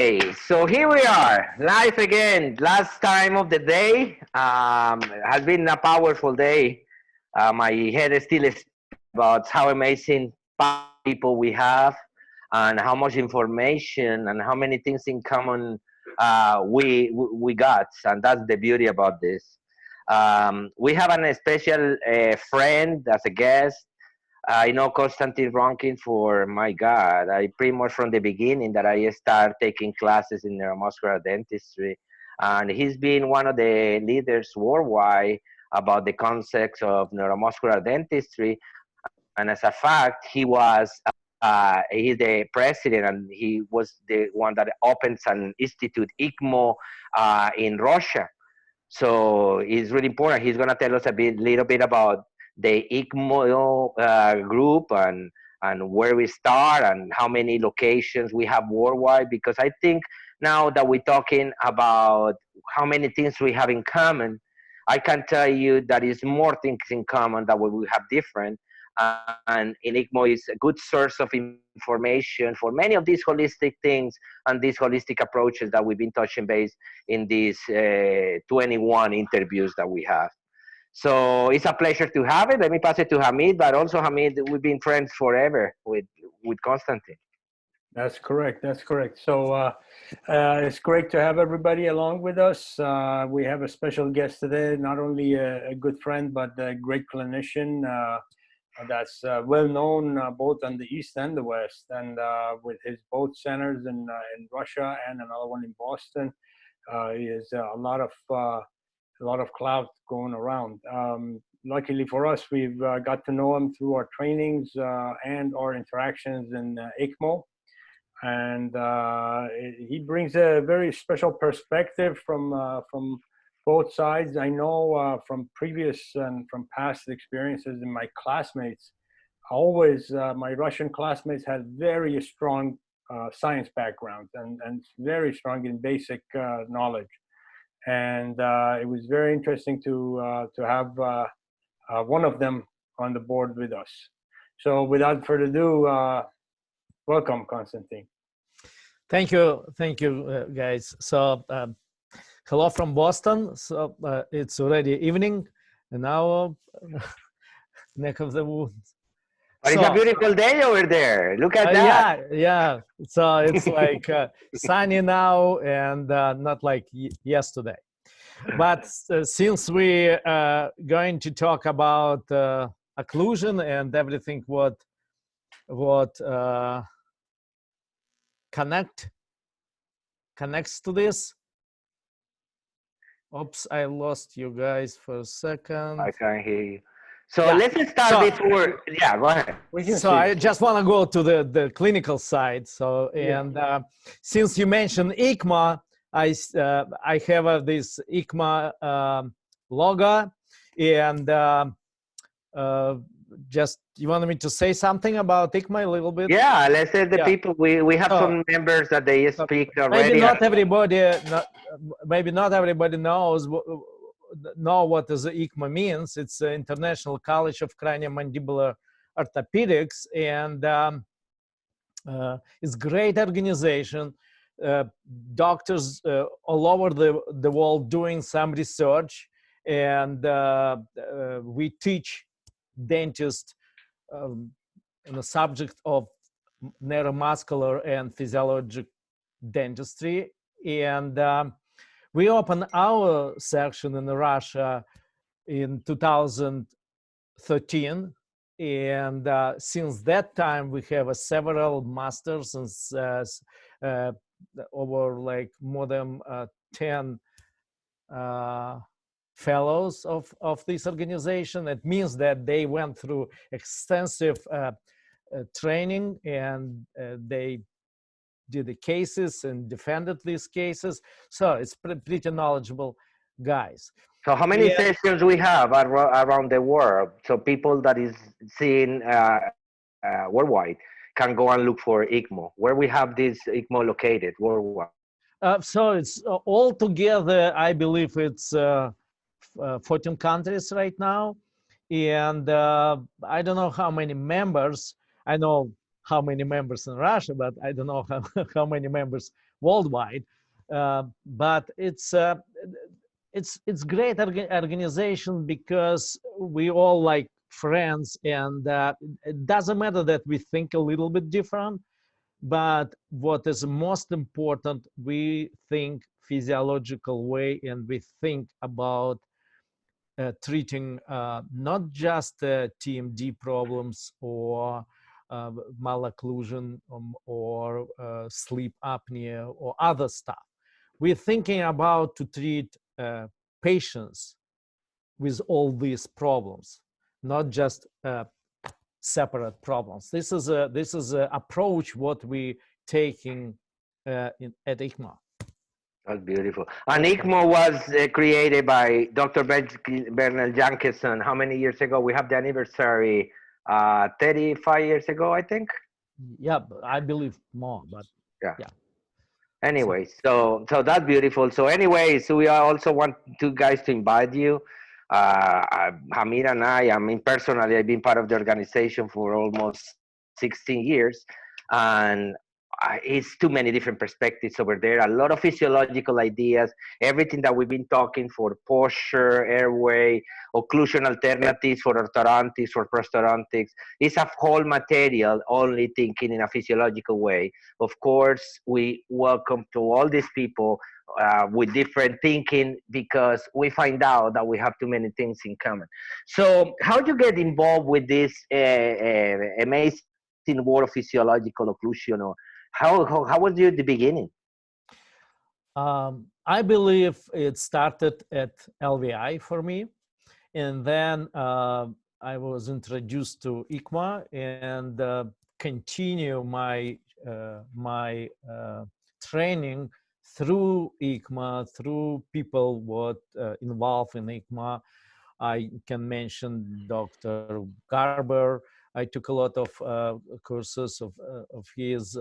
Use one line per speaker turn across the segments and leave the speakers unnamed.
Okay, so here we are, live again. Last time of the day. Has been a powerful day. My head is still about how amazing people we have, and how much information and how many things in common we got, and that's the beauty about this. We have a special friend as a guest. I know Konstantin Ronkinn for, my God, I pretty much from the beginning that I started taking classes in neuromuscular dentistry. And he's been one of the leaders worldwide about the concepts of neuromuscular dentistry. And as a fact, he's the president, and he was the one that opens an institute, ICMO, in Russia. So it's really important. He's going to tell us little bit about the ICMO group, and where we start and how many locations we have worldwide. Because I think now that we're talking about how many things we have in common, I can tell you that is more things in common that we have different. And in ICMO is a good source of information for many of these holistic things and these holistic approaches that we've been touching base in these 21 interviews that we have. So it's a pleasure to have it. Let me pass it to Hamid, but also Hamid, we've been friends forever with Konstantin.
That's correct. That's correct. So it's great to have everybody along with us. We have a special guest today, not only a good friend, but a great clinician that's well known both on the East and the West, and with his both centers in Russia and another one in Boston. He has a lot of clout going around. Luckily for us, we've got to know him through our trainings and our interactions in ICMO. And he brings a very special perspective from both sides. I know from previous and from past experiences in my classmates, always my Russian classmates had very strong science backgrounds and very strong in basic knowledge. And it was very interesting to have one of them on the board with us. So without further ado, welcome, Konstantin.
Thank you, guys. So hello from Boston. So it's already evening, and now neck of the woods.
But it's a beautiful day over there. Look at that.
Yeah. So it's like sunny now, and not like yesterday. But since we going to talk about occlusion and everything what connects to this. Oops, I lost you guys for a second.
I can't hear you. So yeah. Let's start before. Yeah, go ahead.
So I just want to go to the clinical side. So, and since you mentioned ICMO, I have this ICMO logo, and just you wanted me to say something about ICMO a little bit?
Yeah, let's say the people. We have some members that they speak already.
Maybe not everybody knows what is ICMO means. It's the International College of Craniomandibular Orthopedics, and it's a great organization. Doctors all over the world doing some research, and we teach dentists on the subject of neuromuscular and physiologic dentistry. And we opened our section in Russia in 2013. And since that time, we have several masters and over like more than 10 fellows of this organization. It means that they went through extensive training, and they did the cases and defended these cases. So it's pretty knowledgeable guys.
So how many sessions we have around the world? So people that is seeing worldwide can go and look for ICMO. Where we have this ICMO located worldwide?
So it's all together, I believe it's 14 countries right now. And I don't know how many members. I know how many members in Russia, but I don't know how many members worldwide. But it's great organization because we all like friends, and it doesn't matter that we think a little bit different, but what is most important, we think physiological way, and we think about treating not just TMD problems or malocclusion or sleep apnea or other stuff. We're thinking about to treat patients with all these problems, not just separate problems. This is a approach what we taking at ICMA.
That's beautiful. And ICMO was created by Dr. Bernard Jankeson. How many years ago? We have the anniversary 35 years ago, I think.
Yeah, I believe more, but
yeah.
Yeah.
Anyway, so that's beautiful. So anyways, we also want two guys to invite you. Hamid and I mean, personally, I've been part of the organization for almost 16 years, and it's too many different perspectives over there. A lot of physiological ideas, everything that we've been talking for posture, airway, occlusion alternatives for orthodontics, for prosthodontics. It's a whole material only thinking in a physiological way. Of course, we welcome to all these people with different thinking, because we find out that we have too many things in common. So how do you get involved with this amazing world of physiological occlusion, or how was you at the beginning?
I believe it started at LVI for me, and then I was introduced to ICMA and continue my training through ICMA, through people what involved in ICMA. I can mention Dr. Garber. I took a lot of courses of his,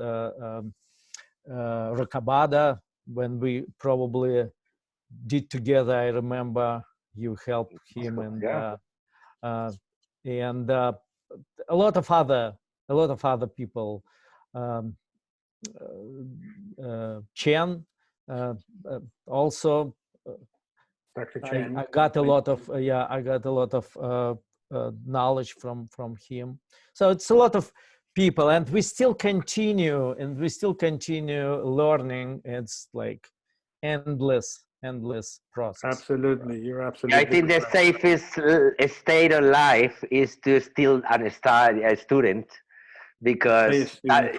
Rakabada, when we probably did together. I remember you helped him, and
Yeah.
A lot of other people. Chen also.
Dr. Chen.
I got a lot of I got a lot of knowledge from him. So it's a lot of people, and we still continue learning. It's like endless process.
Absolutely, you're absolutely.
I think the
correct.
safest state of life is to still a student, because that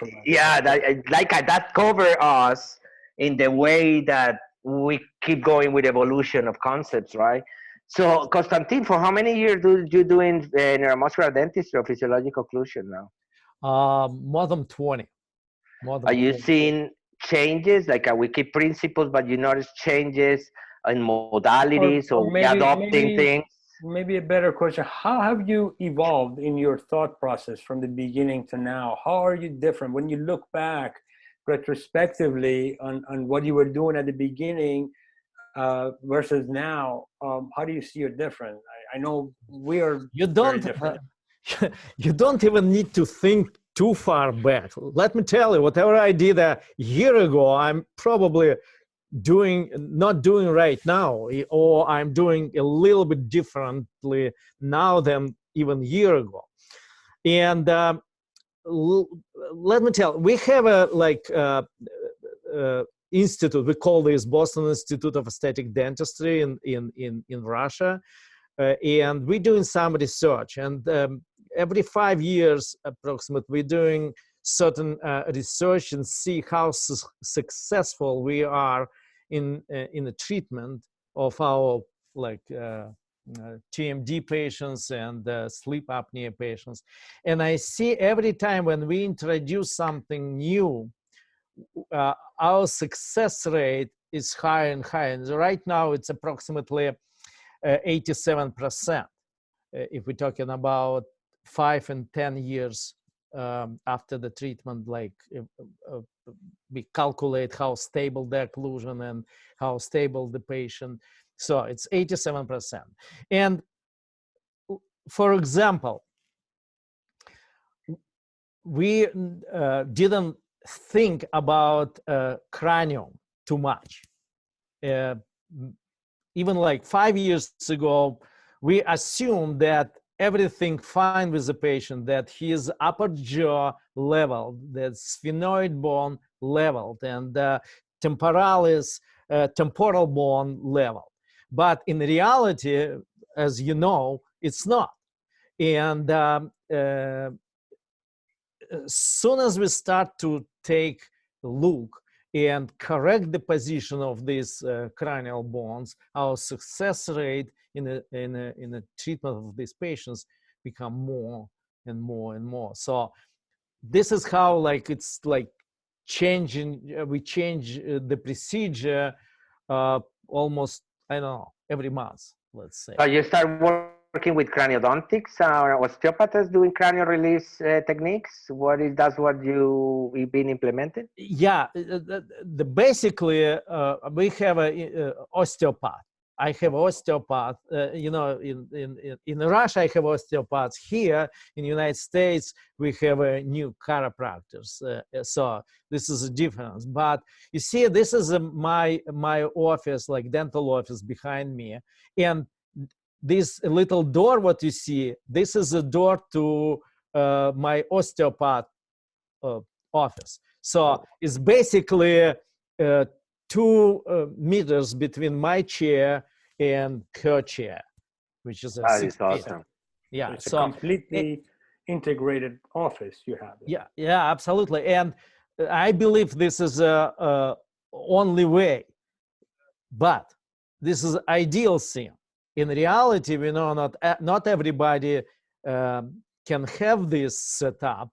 cover us in the way that we keep going with evolution of concepts, right? So Konstantin, for how many years do you doing neuromuscular dentistry or physiological occlusion now?
More than 20.
Are you seeing changes, like we keep principles, but you notice changes in modalities, or we adopting things?
Maybe a better question: how have you evolved in your thought process from the beginning to now? How are you different when you look back retrospectively on what you were doing at the beginning versus now? How do you see it different? I know we are very different.
You don't even need to think too far back. Let me tell you, whatever I did a year ago, I'm probably not doing right now, or I'm doing a little bit differently now than even a year ago. And let me tell you, we have a institute. We call this Boston Institute of Aesthetic Dentistry in Russia, and we're doing some research. And every 5 years, approximately, we're doing certain research and see how successful we are in the treatment of our TMD patients and sleep apnea patients. And I see every time when we introduce something new, our success rate is higher and higher. And right now it's approximately 87%. If we're talking about 5 and 10 years after the treatment, we calculate how stable the occlusion and how stable the patient. So it's 87%. And for example, we didn't think about cranium too much. Even like 5 years ago, we assumed that everything fine with the patient, that his upper jaw leveled, that sphenoid bone leveled, and temporalis, temporal bone leveled. But in reality, as you know, it's not. And as soon as we start to take a look and correct the position of these cranial bones, our success rate in the treatment of these patients become more and more and more. So this is how, like, it's like changing, we change the procedure almost, I don't know, every month, let's say.
So you start working with craniodontics or osteopaths doing cranial release techniques. That's what you've been implementing?
Yeah, basically we have a osteopath. I have osteopath. You know, in Russia I have osteopaths. Here in the United States we have new chiropractors. So this is a difference. But you see, this is my office, like dental office behind me, and this little door, what you see, this is a door to my osteopath office. So it's basically 2 meters between my chair and her chair, which is a
That
6
is awesome.
Yeah,
It's a completely integrated office you have.
Yeah, absolutely. And I believe this is a only way, but this is ideal thing. In reality, we know not everybody can have this setup,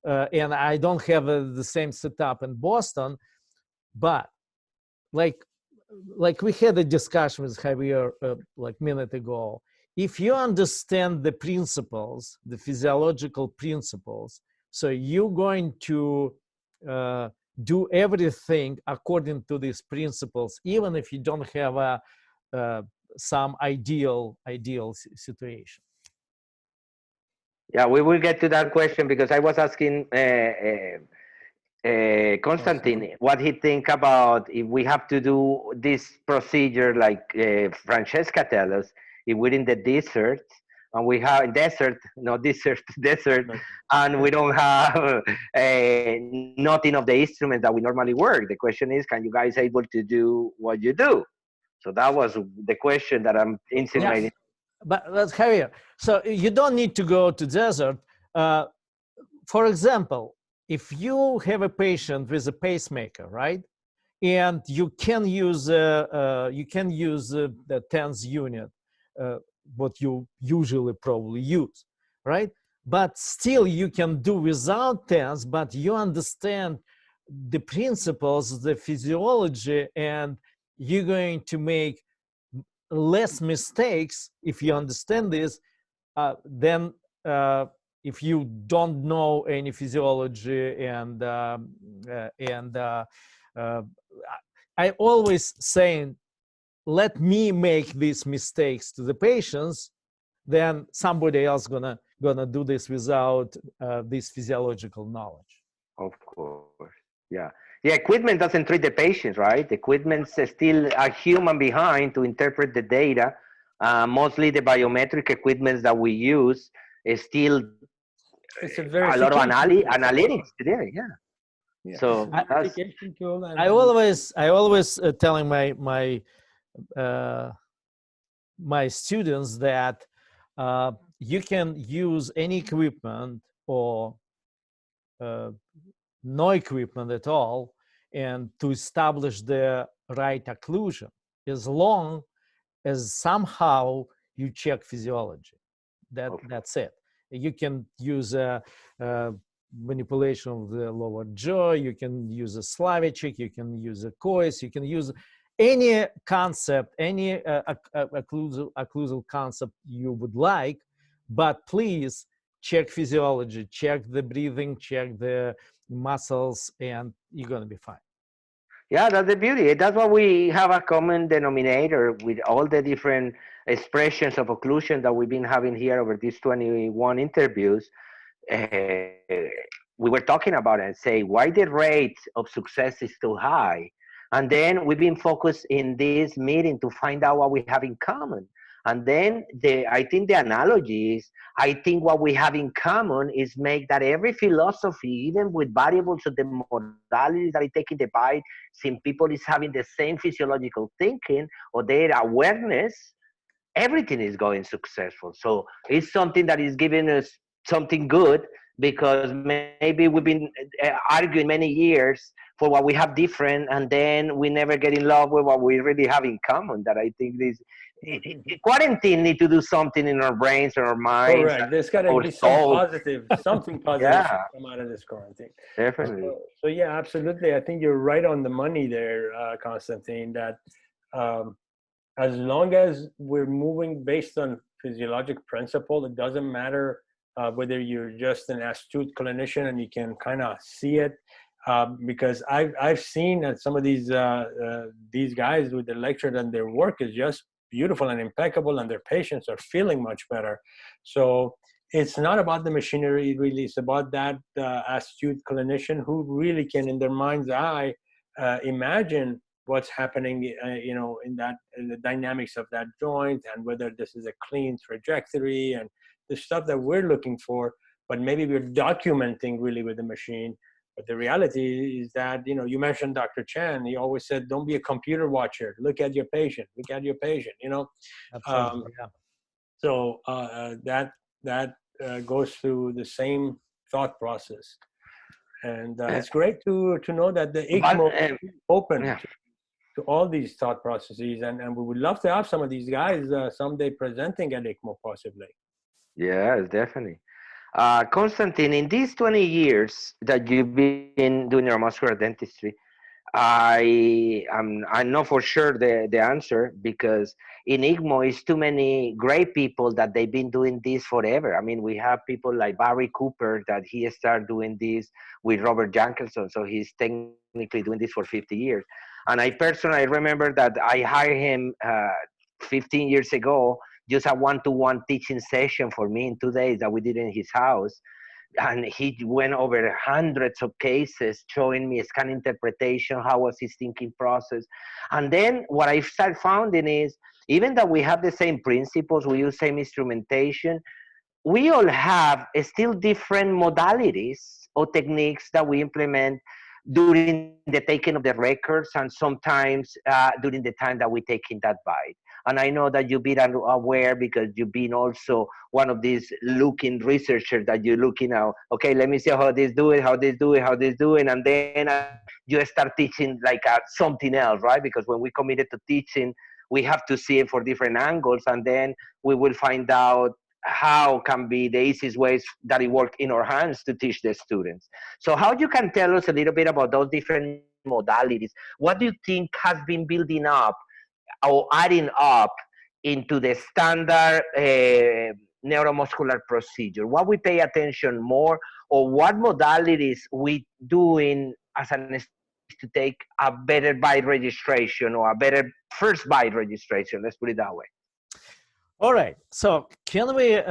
and I don't have the same setup in Boston, but like we had a discussion with Javier like a minute ago. If you understand the principles, the physiological principles, so you're going to do everything according to these principles, even if you don't have some ideal situation.
Yeah, we will get to that question because I was asking Konstantin what he think about if we have to do this procedure like Francesca tell us, if we're in the desert and we have desert, and we don't have nothing of the instruments that we normally work. The question is, can you guys able to do what you do? So that was the question that I'm insinuating.
Yes. But let's Javier. So you don't need to go to desert. For example, if you have a patient with a pacemaker, right, and you can use the TENS unit, what you usually probably use, right? But still, you can do without TENS, but you understand the principles, the physiology, and you're going to make less mistakes if you understand this than if you don't know any physiology. And I always saying, let me make these mistakes to the patients, then somebody else gonna do this without this physiological knowledge.
Of course, yeah. The equipment doesn't treat the patients, right? The equipment's still a human behind to interpret the data. Mostly the biometric equipment that we use is still
It's a
lot of
verification
analytics today. Yeah.
Yeah.
So
Verification tool. And
I always telling my students that you can use any equipment or no equipment at all, and to establish the right occlusion, as long as somehow you check physiology. That's it. You can use a manipulation of the lower jaw, you can use a Slavichik, you can use a Kois, you can use any concept, any occlusal concept you would like, but please check physiology, check the breathing, check the muscles, and you're going to be fine.
yeah, that's the beauty. That's why we have a common denominator with all the different expressions of occlusion that we've been having here over these 21 interviews. we were talking about it and say why the rate of success is too high. And then we've been focused in this meeting to find out what we have in common. And then I think the analogy is, I think what we have in common is make that every philosophy, even with variables of the modalities that I take in the bite, since people is having the same physiological thinking or their awareness, everything is going successful. So it's something that is giving us something good, because maybe we've been arguing many years for what we have different, and then we never get in love with what we really have in common. That I think this quarantine need to do something in our brains and our minds.
Correct. There's got to
Or
be some
souls.
positive, something positive
Yeah.
should come out of this quarantine.
Definitely.
So yeah, absolutely. I think you're right on the money there, Konstantin, that as long as we're moving based on physiologic principle, it doesn't matter whether you're just an astute clinician and you can kind of see it. Because I've seen that some of these guys with the lecture, and their work is just beautiful and impeccable, and their patients are feeling much better. So it's not about the machinery, really. It's about that astute clinician who really can, in their mind's eye, imagine what's happening, in the dynamics of that joint, and whether this is a clean trajectory and the stuff that we're looking for. But maybe we're documenting really with the machine. But the reality is that, you mentioned Dr. Chan. He always said, don't be a computer watcher. Look at your patient. Look at your patient,
Absolutely, yeah.
So that goes through the same thought process. And it's great to know that the ICMO is open to all these thought processes. And we would love to have some of these guys someday presenting at ICMO possibly.
Yes, definitely. Konstantin, in these 20 years that you've been doing neuromuscular dentistry, I know for sure the answer, because in ICMO is too many great people that they've been doing this forever. I mean, we have people like Barry Cooper that he started doing this with Robert Jankelson, so he's technically doing this for 50 years. And I personally remember that I hired him 15 years ago, just a one-to-one teaching session for me in 2 days that we did in his house. And he went over hundreds of cases, showing me scan interpretation, how was his thinking process. And then what I started finding is, even though we have the same principles, we use same instrumentation, we all have still different modalities or techniques that we implement during the taking of the records, and sometimes during the time that we take in that bite. And I know that you've been aware, because you've been also one of these looking researchers that you're looking at, okay, let me see how this do it, how this do it, how this doing. And then you start teaching like something else, right? Because when we committed to teaching, we have to see it for different angles, and then we will find out how can be the easiest ways that it works in our hands to teach the students. So how you can tell us a little bit about those different modalities? What do you think has been building up or adding up into the standard neuromuscular procedure? What we pay attention more, or what modalities we doing as an to take a better bite registration, or a better first bite registration? Let's put it that way.
All right. So can we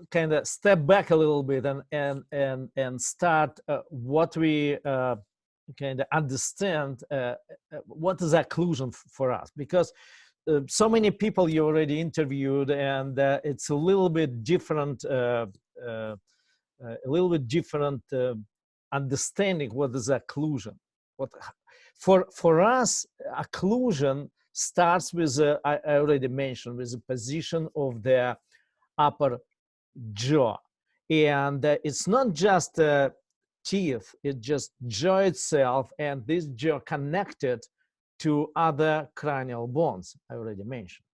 kind of step back a little bit and start what we kind of understand what is occlusion for us? Because so many people you already interviewed, and it's a little bit different, understanding what is occlusion. What for us, occlusion starts with I already mentioned, with the position of the upper jaw, and it's not just teeth; it's just jaw itself, and this jaw connected to other cranial bones I already mentioned.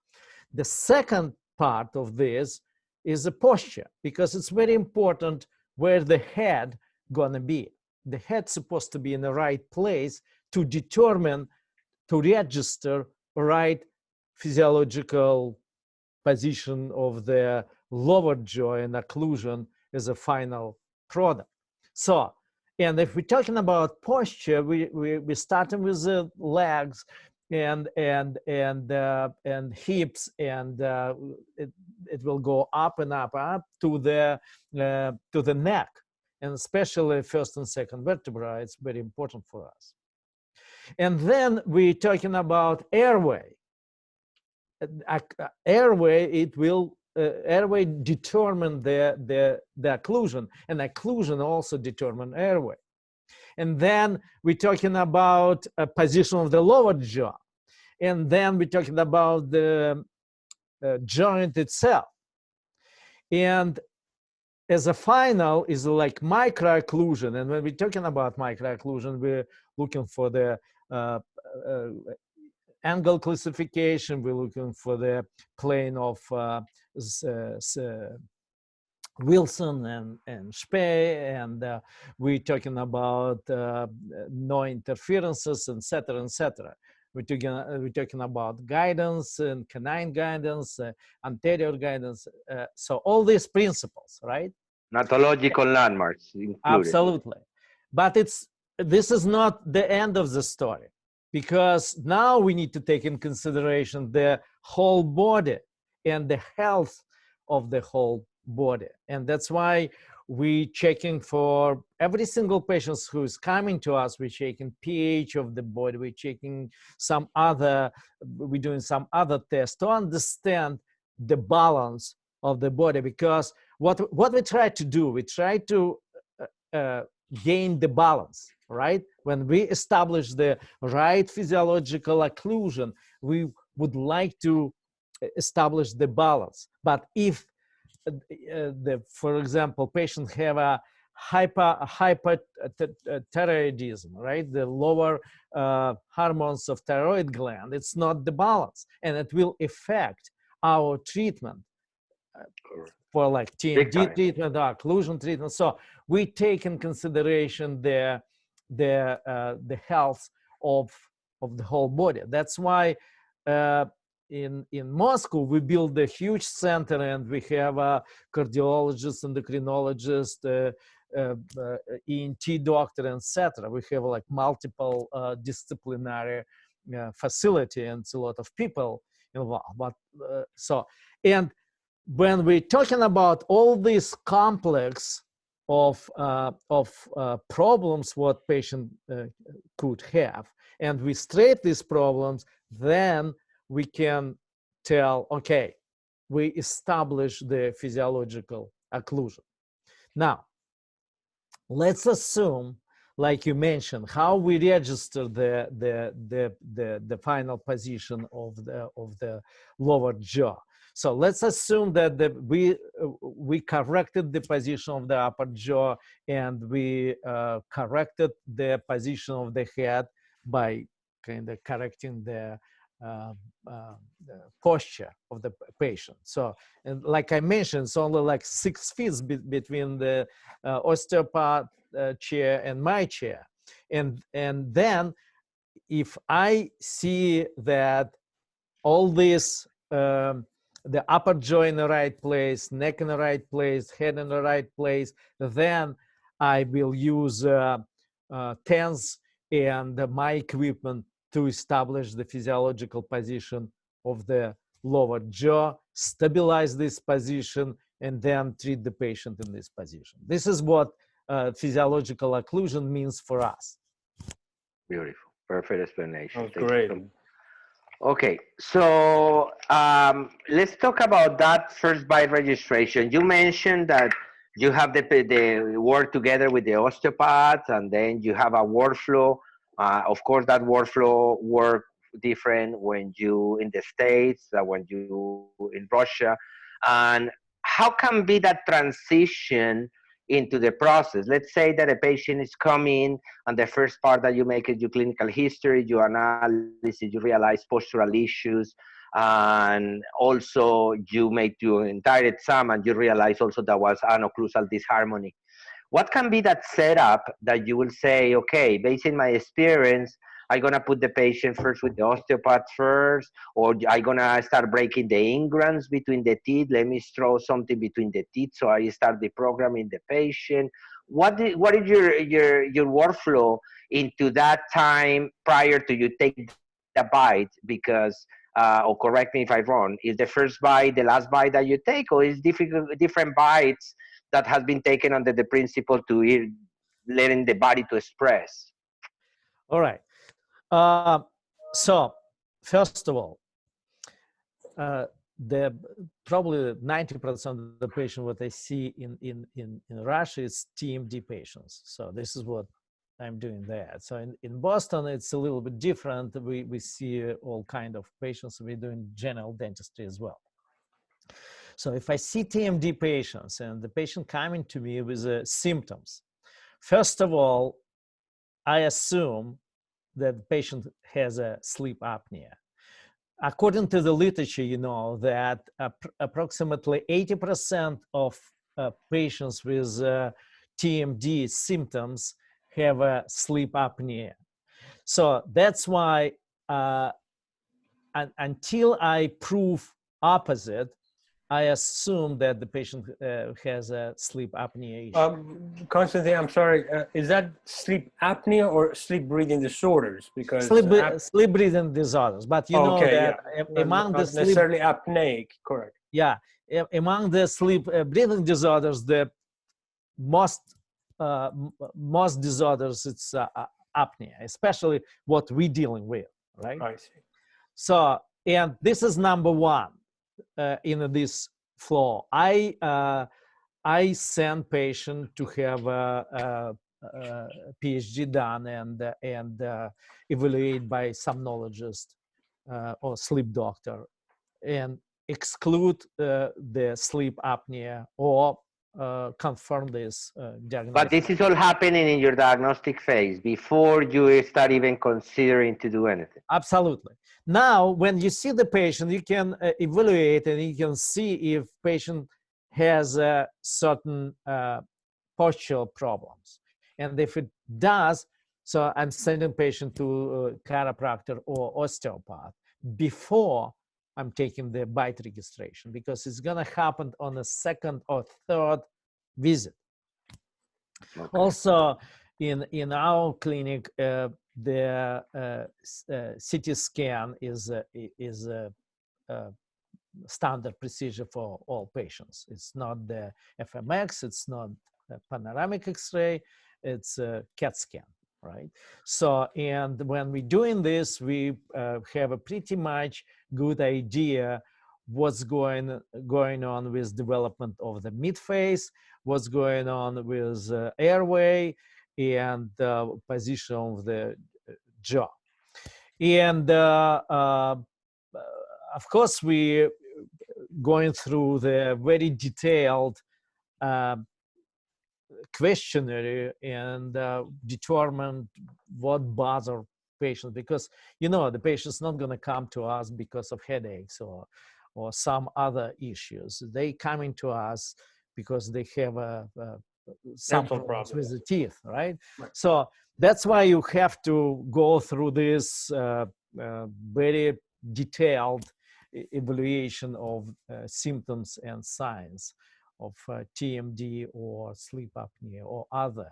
The second part of this is the posture, because it's very important where the head gonna be. The head's supposed to be in the right place to determine, to register right physiological position of the lower jaw, and occlusion is a final product. So, and if we're talking about posture, we're starting with the legs and hips, and it will go up and up to the neck. and especially first and second vertebra. It's very important for us. And then we're talking about airway. Airway, it will airway determine the occlusion, and occlusion also determine airway. And then we're talking about a position of the lower jaw, and then we're talking about the joint itself. And as a final is like micro-occlusion. And when we're talking about micro-occlusion, we're looking for the angle classification, we're looking for the plane of Wilson and Spey, and we're talking about no interferences, etc., etc. We're talking about guidance and canine guidance, anterior guidance. So all these principles, right?
Natological landmarks included.
Absolutely. But this is not the end of the story, because now we need to take in consideration the whole body and the health of the whole body. And that's why we're checking for every single patient who is coming to us. We're checking pH of the body. We're checking we're doing some other tests to understand the balance of the body, because what we try to do, we try to gain the balance, right? When we establish the right physiological occlusion, we would like to establish the balance. But if for example, patients have a hyperthyroidism, right? The lower hormones of thyroid gland, it's not the balance, and it will affect our treatment for like TMD treatment or occlusion treatment. So we take in consideration the health of the whole body. That's why in Moscow we build a huge center, and we have a cardiologist, endocrinologist, ENT doctor, etc. We have like multiple disciplinary facility, and it's a lot of people involved. But and when we're talking about all these complex of problems what patient could have, and we straight these problems, then we can tell, okay, we establish the physiological occlusion. Now, let's assume, like you mentioned, how we register the final position of the lower jaw. So let's assume that we corrected the position of the upper jaw, and we corrected the position of the head by kind of correcting the posture of the patient. So, and like I mentioned, it's only like 6 feet between the osteopath chair and my chair. And then if I see that all this, the upper jaw in the right place, neck in the right place, head in the right place, then I will use TENS and my equipment to establish the physiological position of the lower jaw, stabilize this position, and then treat the patient in this position. This is what physiological occlusion means for us.
Beautiful, perfect explanation.
That's great.
Okay, so let's talk about that first bite registration. You mentioned that you have the work together with the osteopath, and then you have a workflow. Of course, that workflow work different when you in the States than when you in Russia. And how can be that transition into the process? Let's say that a patient is coming, and the first part that you make is your clinical history, your analysis, you realize postural issues, and also you make your entire exam, and you realize also there was an occlusal disharmony. What can be that setup that you will say, okay, based on my experience, I'm going to put the patient first with the osteopath first, or I'm going to start breaking the ingrams between the teeth. Let me throw something between the teeth, so I start deprogramming the patient. What is your workflow into that time prior to you take the bite? Because, or correct me if I'm wrong, is the first bite the last bite that you take, or is different bites that has been taken under the principle to letting the body to express?
All right. So first of all, the probably 90% of the patient what I see in Russia is TMD patients. So this is what I'm doing there. So in Boston, it's a little bit different. We see all kind of patients. We're doing general dentistry as well. So if I see TMD patients and the patient coming to me with symptoms, first of all, I assume that the patient has a sleep apnea. According to the literature, you know that approximately 80% of patients with TMD symptoms have a sleep apnea. So that's why until I prove opposite, I assume that the patient has a sleep apnea issue.
Konstantin, I'm sorry, is that sleep apnea or sleep breathing disorders? Because
sleep breathing disorders, but you know that among the sleep,
necessarily apneic, correct?
Yeah, among the sleep breathing disorders, the most disorders it's apnea, especially what we're dealing with, right?
I see.
So, and this is number one in this flow. I send patient to have a PhD done and evaluated by somnologist or sleep doctor, and exclude the sleep apnea or confirm this diagnosis.
But this is all happening in your diagnostic phase before you start even considering to do anything.
Absolutely. Now, when you see the patient, you can evaluate and you can see if patient has certain postural problems. And if it does, so I'm sending patient to chiropractor or osteopath before I'm taking the bite registration, because it's going to happen on the second or third visit. Okay. Also, in our clinic, the CT scan is a standard procedure for all patients. It's not the FMX, it's not a panoramic X-ray, it's a CAT scan, right? So, and when we're doing this, we have a pretty much good idea what's going on with development of the midface, what's going on with airway, and position of the jaw. And of course, we going through the very detailed questionnaire and determine what bother patients, because you know the patient's not going to come to us because of headaches or some other issues. They coming to us because they have some problems with the teeth, right? So that's why you have to go through this very detailed evaluation of symptoms and signs of TMD or sleep apnea or other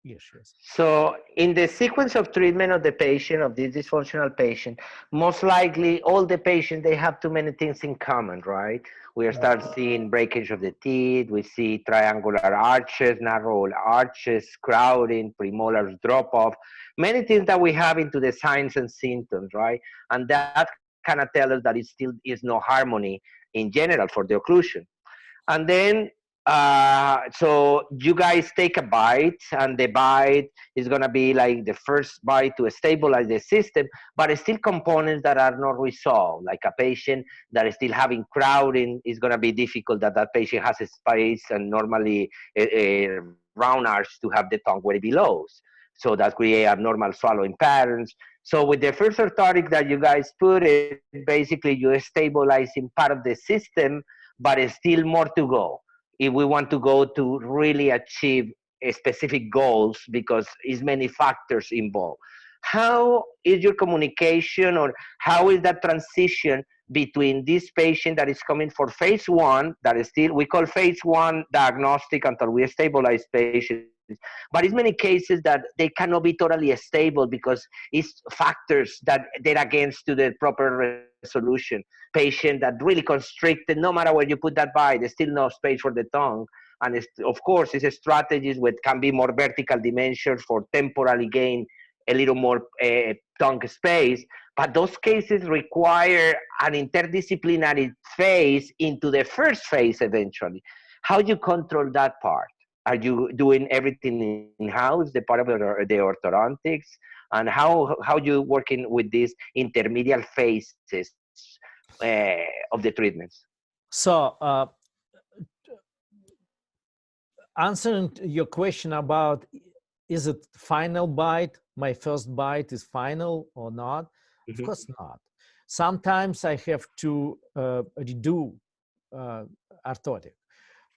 issues.
So in the sequence of treatment of the patient, of this dysfunctional patient, most likely all the patients, they have too many things in common, right? We start seeing breakage of the teeth, we see triangular arches, narrow arches, crowding, premolars drop off, many things that we have into the signs and symptoms, right? And that kind of tells us that it still is no harmony in general for the occlusion. And then so you guys take a bite, and the bite is going to be like the first bite to stabilize the system, but it's still components that are not resolved. Like a patient that is still having crowding, is going to be difficult that patient has a space and normally round arch to have the tongue way below. So that create abnormal swallowing patterns. So with the first orthotic that you guys put it, basically you're stabilizing part of the system, but it's still more to go if we want to go to really achieve specific goals, because it's many factors involved. How is your communication, or how is that transition between this patient that is coming for phase one, that is still, we call phase one diagnostic until we stabilize patients, but in many cases that they cannot be totally stable because it's factors that they're against to the proper resolution. Patient that really constricted, no matter where you put that bite, there's still no space for the tongue. And of course, it's a strategies which can be more vertical dimensions for temporally gain a little more tongue space. But those cases require an interdisciplinary phase into the first phase eventually. How do you control that part? Are you doing everything in-house, the part of the orthodontics? And how you working with these intermediate phases of the treatments?
So answering your question about, is it final bite? My first bite is final or not?
Mm-hmm.
Of course not. Sometimes I have to redo orthotic.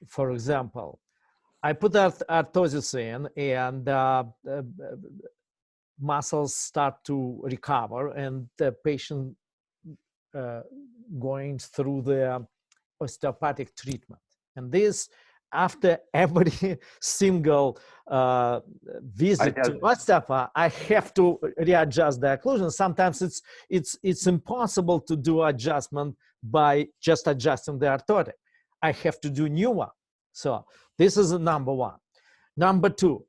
For example, I put orthosis in, and muscles start to recover, and the patient going through the osteopathic treatment. And this, after every single visit to osteopath, I have to readjust the occlusion. Sometimes it's impossible to do adjustment by just adjusting the orthotic. I have to do new one. So this is number one. Number two,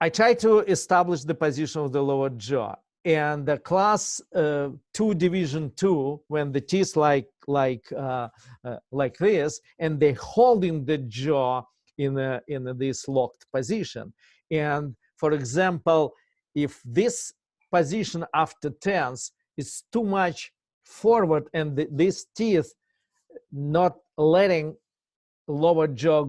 I try to establish the position of the lower jaw. And the class 2 division 2, when the teeth like this, and they're holding the jaw in this locked position. And for example, if this position after tense is too much forward, and these teeth not letting lower jaw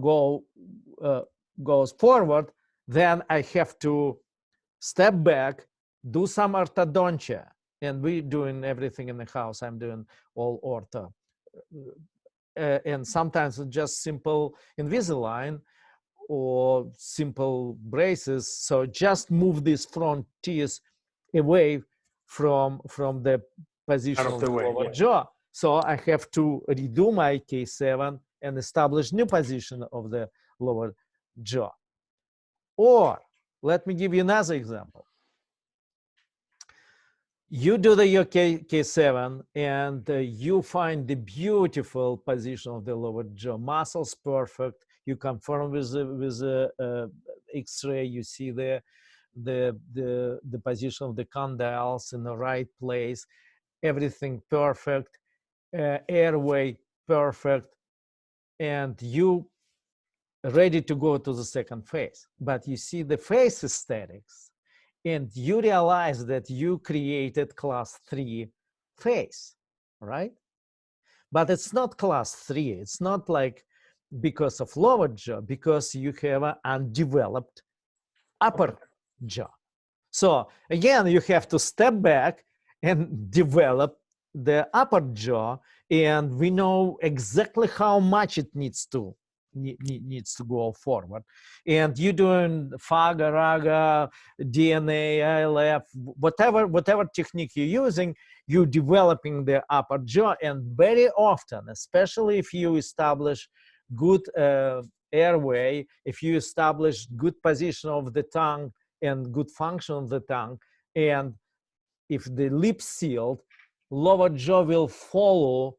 goes forward, then I have to step back, do some orthodontia, and we're doing everything in the house. I'm doing all ortho. And sometimes it's just simple Invisalign or simple braces. So just move these front teeth away from the position of the lower jaw. So I have to redo my K7 and establish new position of the lower jaw. Or let me give you another example. You do your K7 and you find the beautiful position of the lower jaw, muscles perfect. You confirm with the X-ray. You see the position of the condyles in the right place. Everything perfect, airway perfect, and you ready to go to the second phase. But you see the face aesthetics, and you realize that you created class 3 phase, right? But it's not class 3. It's not like because of lower jaw, because you have an undeveloped upper jaw. So again, you have to step back and develop the upper jaw, and we know exactly how much it needs to go forward. And you're doing FAGA, RAGA, DNA, ILF, whatever technique you're using, you're developing the upper jaw. And very often, especially if you establish good airway, if you establish good position of the tongue and good function of the tongue, and if the lips sealed, lower jaw will follow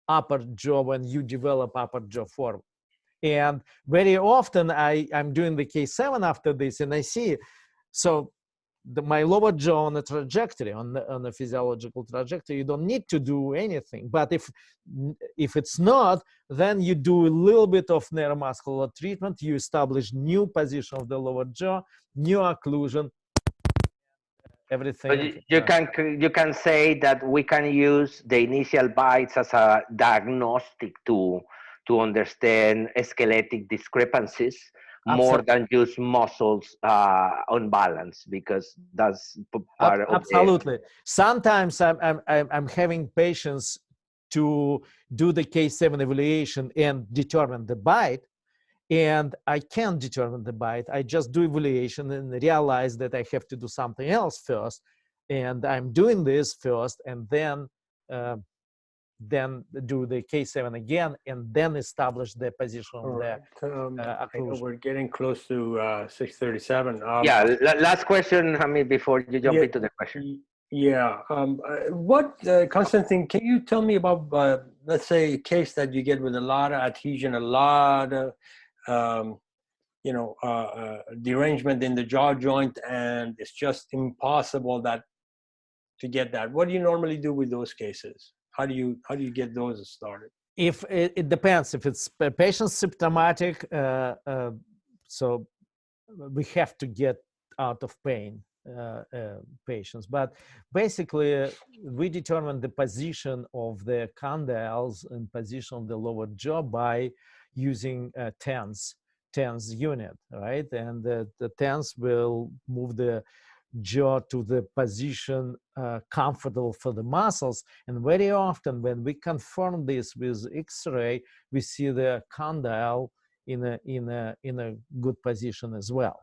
upper jaw when you develop upper jaw forward. And very often I'm doing the K7 after this, and I see, so my lower jaw on the trajectory, on the physiological trajectory, you don't need to do anything. But if it's not, then you do a little bit of neuromuscular treatment, you establish new position of the lower jaw, new occlusion, everything.
So you can say that we can use the initial bites as a diagnostic to understand skeletic discrepancies. More than just muscles on balance, because that's part of
absolutely. Sometimes I'm having patients to do the K7 evaluation and determine the bite, and I can't determine the bite. I just do evaluation and realize that I have to do something else first, and I'm doing this first, and then do the K7 again, and then establish the position of the occlusion.
We're getting close to 6:37.
Yeah, last question, Hamid, before you jump into the question.
Yeah. Konstantin, can you tell me about, let's say, a case that you get with a lot of adhesion, a lot of, derangement in the jaw joint, and it's just impossible to get that? What do you normally do with those cases? How do you get those started?
If it depends, if it's patient symptomatic, so we have to get out of pain patients. But basically, we determine the position of the condyles and position of the lower jaw by using TENS unit, right? And the TENS will move the jaw to the position comfortable for the muscles. And very often when we confirm this with X-ray, we see the condyle in a good position as well.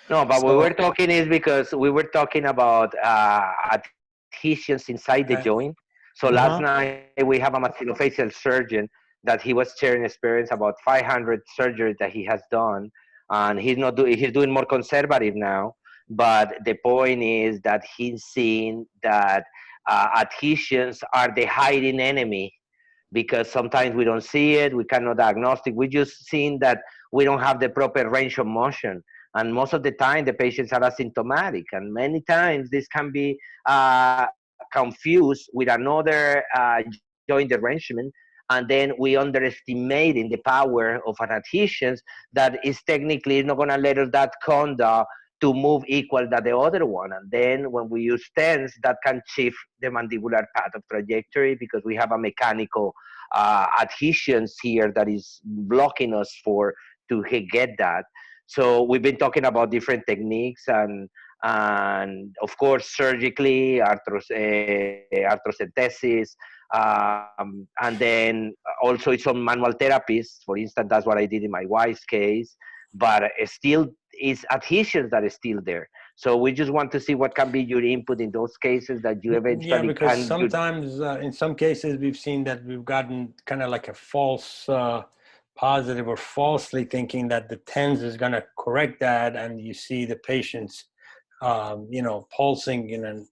No, but
So,
we were talking is because we were talking about adhesions inside the joint. So last night we have a maxillofacial surgeon that he was sharing experience about 500 surgeries that he has done, and he's not doing. He's doing more conservative now. But the point is that he's seeing that adhesions are the hiding enemy, because sometimes we don't see it, we cannot diagnostic. We just seen that we don't have the proper range of motion. And most of the time, the patients are asymptomatic. And many times, this can be confused with another joint derangement. And then we underestimating the power of an adhesion that is technically not going to let us that conda to move equal to the other one. And then when we use TENS, that can shift the mandibular path of trajectory, because we have a mechanical adhesions here that is blocking us to get that. So we've been talking about different techniques, and of course surgically, arthrocentesis, and then also it's some manual therapies. For instance, that's what I did in my wife's case. But still is adhesions that is still there. So we just want to see what can be your input in those cases that you eventually
can. Yeah, because sometimes in some cases we've seen that we've gotten kind of like a false positive, or falsely thinking that the TENS is going to correct that, and you see the patients, pulsing in an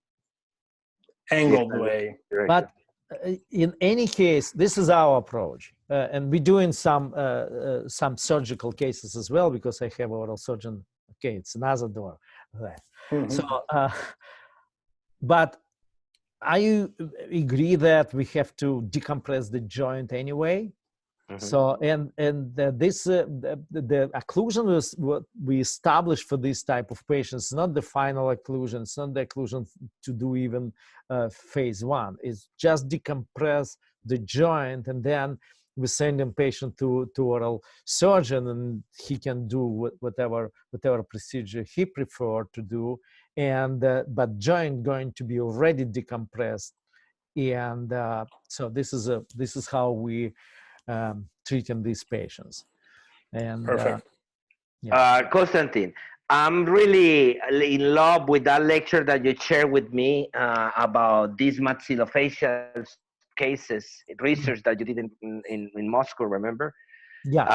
angled way.
But in any case, this is our approach, and we're doing some surgical cases as well, because I have oral surgeon. Okay, it's another door. So, but I agree that we have to decompress the joint anyway. So the occlusion was what we established for this type of patients. Not the final occlusion. It's not the occlusion to do even phase one. It's just decompress the joint, and then we send the patient to oral surgeon, and he can do whatever procedure he prefer to do. And but joint going to be already decompressed, and so this is how we treating these patients. And
perfect.
Konstantin, I'm really in love with that lecture that you shared with me about these maxillofacial cases, research that you did in Moscow, remember?
Yeah.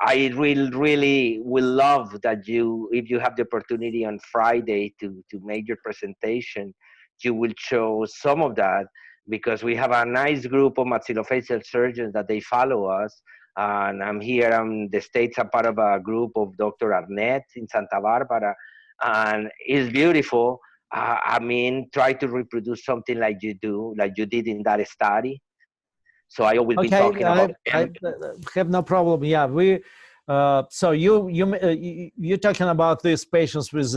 I really will love that if you have the opportunity on Friday to make your presentation, you will show some of that, because we have a nice group of maxillofacial surgeons that they follow us. And I'm here in the States. I'm part of a group of Dr. Arnett in Santa Barbara. And it's beautiful. Try to reproduce something like you did in that study. So I always be talking about
I have no problem. Yeah, so you're talking about these patients with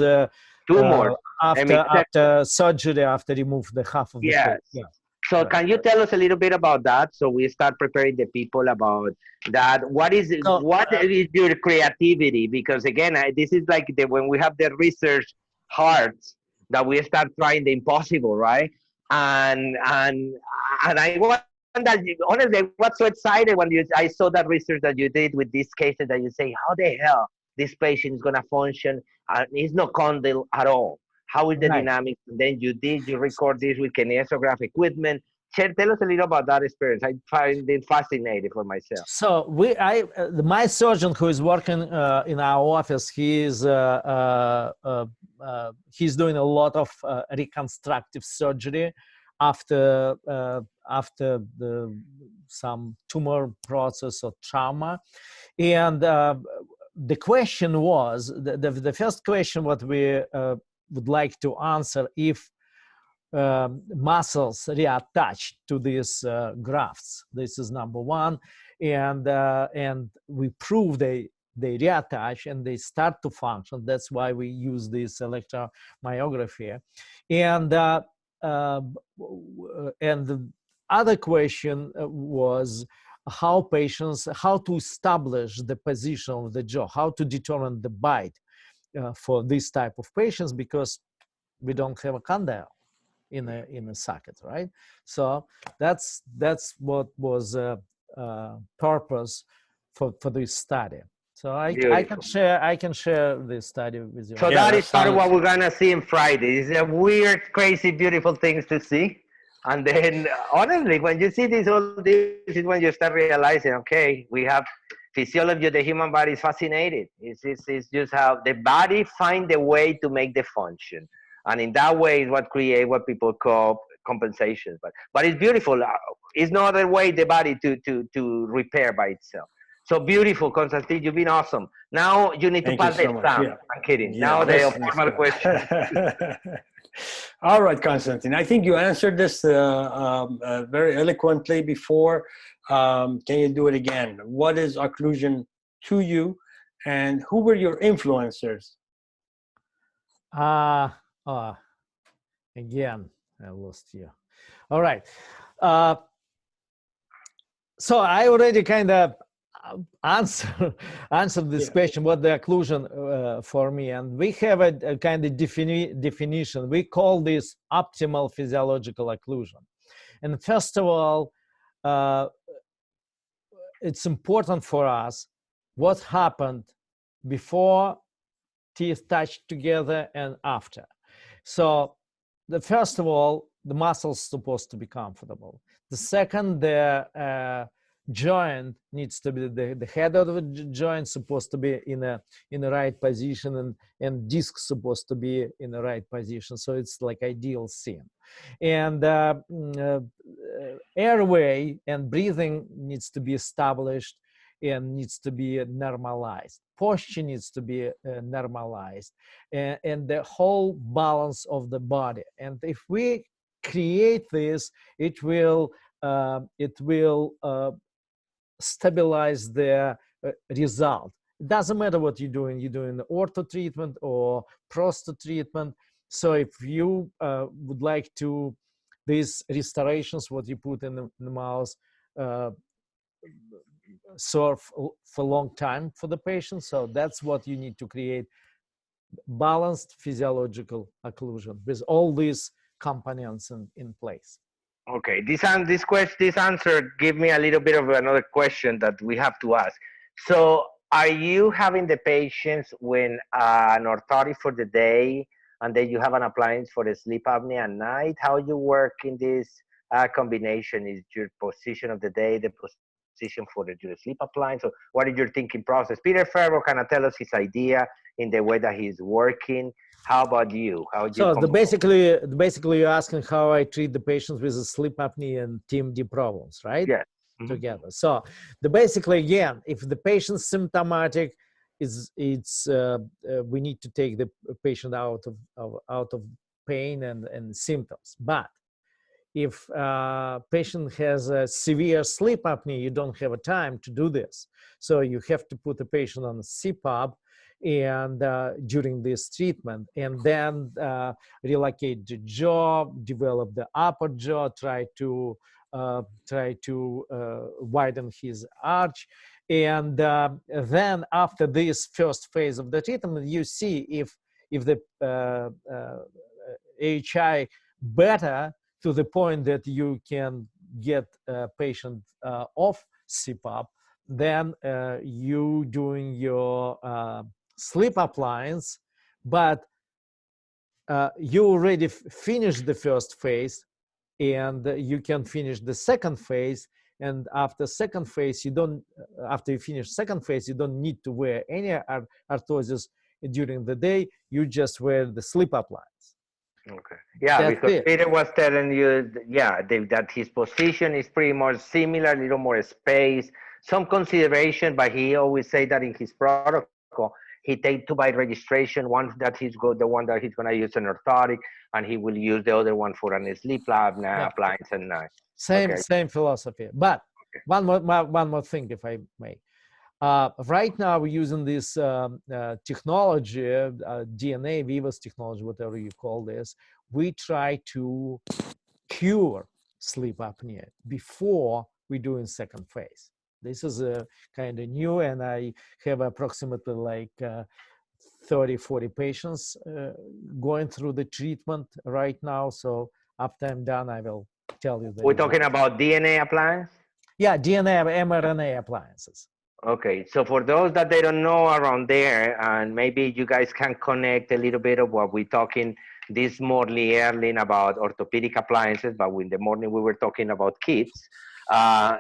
tumors
after surgery, after remove the half of the face. Yeah.
So can you tell us a little bit about that, so we start preparing the people about that? What is your creativity? Because again, this is like when we have the research hearts that we start trying the impossible, right? And I want that, honestly, I was so excited when I saw that research that you did with these cases, that you say, how the hell this patient is going to function? He's not condyle at all. How is the dynamics? And then you record this with kinesiograph equipment. Tell us a little about that experience. I find it fascinating for myself.
So my surgeon who is working in our office, he's doing a lot of reconstructive surgery after some tumor process or trauma, and the question was the first question what we would like to answer if muscles reattach to these grafts. This is number one, and we prove they reattach and they start to function. That's why we use this electromyography, and the other question was how to establish the position of the jaw, how to determine the bite for this type of patients, because we don't have a condyle in a socket, right? So that's what was purpose for this study. So I can share this study with you.
So that is part of what we're gonna see on Friday. It's a weird, crazy, beautiful things to see. And then honestly, when you see this is when you start realizing, okay, we have physiology of the human body is fascinating. It's just how the body find a way to make the function. And in that way is what create what people call compensations. But it's beautiful. It's no other way the body to repair by itself. So beautiful, Konstantin. You've been awesome. Now you need to pass the exam. Yeah. I'm kidding. Yeah, now the formal question.
All right, Konstantin. I think you answered this very eloquently before. Can you do it again? What is occlusion to you, and who were your influencers?
Again, I lost you. All right. So I already kind of answered this question, what the occlusion for me, and we have a kind of definition. We call this optimal physiological occlusion. And first of all, it's important for us what happened before teeth touched together and after. So first of all, the muscle's supposed to be comfortable. The second, the joint needs to be, the head of the joint supposed to be in the right position, and disc supposed to be in the right position. So it's like ideal scene. And airway and breathing needs to be established and needs to be normalized. Posture needs to be normalized, and the whole balance of the body. And if we create this, it will stabilize the result. It doesn't matter what you're doing the ortho treatment or prosto treatment. So if you would like to, these restorations, what you put in the mouth, serve for a long time for the patient. So that's what you need to create, balanced physiological occlusion with all these components in place.
Okay, this answer give me a little bit of another question that we have to ask. So are you having the patients when an orthotic for the day, and then you have an appliance for the sleep apnea at night? How you work in this combination? Is your position of the day the position for your sleep appliance? So what is your thinking process? Peter Ferro kind of tell us his idea in the way that he's working. How about you?
So basically you're asking how I treat the patients with sleep apnea and TMD problems, right?
Yes.
Together. So basically, again, if the patient's symptomatic, we need to take the patient out of pain and symptoms. But if patient has a severe sleep apnea, you don't have a time to do this. So you have to put the patient on a CPAP and during this treatment, and then relocate the jaw, develop the upper jaw, try to widen his arch, and then after this first phase of the treatment, you see if the AHI better to the point that you can get a patient off CPAP, then you doing your sleep appliance, but you already finished the first phase, and you can finish the second phase. And after second phase, after you finish second phase, you don't need to wear any orthosis during the day. You just wear the sleep appliance.
Okay. Yeah,
That's
because
it.
Peter was telling you, that his position is pretty much similar, a little more space, some consideration, but he always say that in his protocol, he take 2 by registration, one that the one that he's gonna use an orthotic, and he will use the other one for an sleep lab appliance and
Same philosophy. But one more thing, if I may. Right now, we're using this technology, DNA, Vivos technology, whatever you call this. We try to cure sleep apnea before we do in second phase. This is a kind of new, and I have approximately like 30, 40 patients going through the treatment right now. So after I'm done, I will tell you.
We're talking about DNA appliance?
Yeah, DNA, mRNA appliances.
Okay, so for those that they don't know around there, and maybe you guys can connect a little bit of what we're talking this morning early about orthopedic appliances, but in the morning we were talking about kits.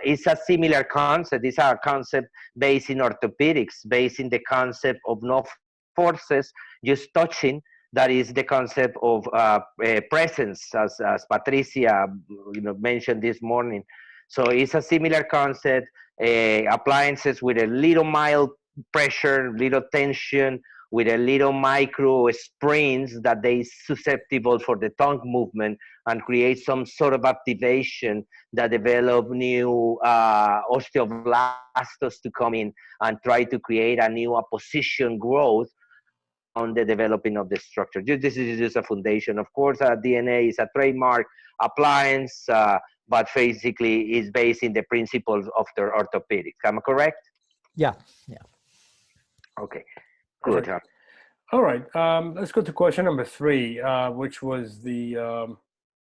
It's a similar concept. It's a concept based in orthopedics, based in the concept of no forces, just touching. That is the concept of presence, as Patricia mentioned this morning. So it's a similar concept. Appliances with a little mild pressure, little tension, with a little micro springs that they susceptible for the tongue movement and create some sort of activation that develop new osteoblastos to come in and try to create a new apposition growth on the developing of the structure. This is just a foundation. Of course, DNA is a trademark appliance, but basically is based in the principles of the orthopedics. Am I correct?
Yeah.
Okay, good.
Perfect. All right, let's go to question number 3, which was the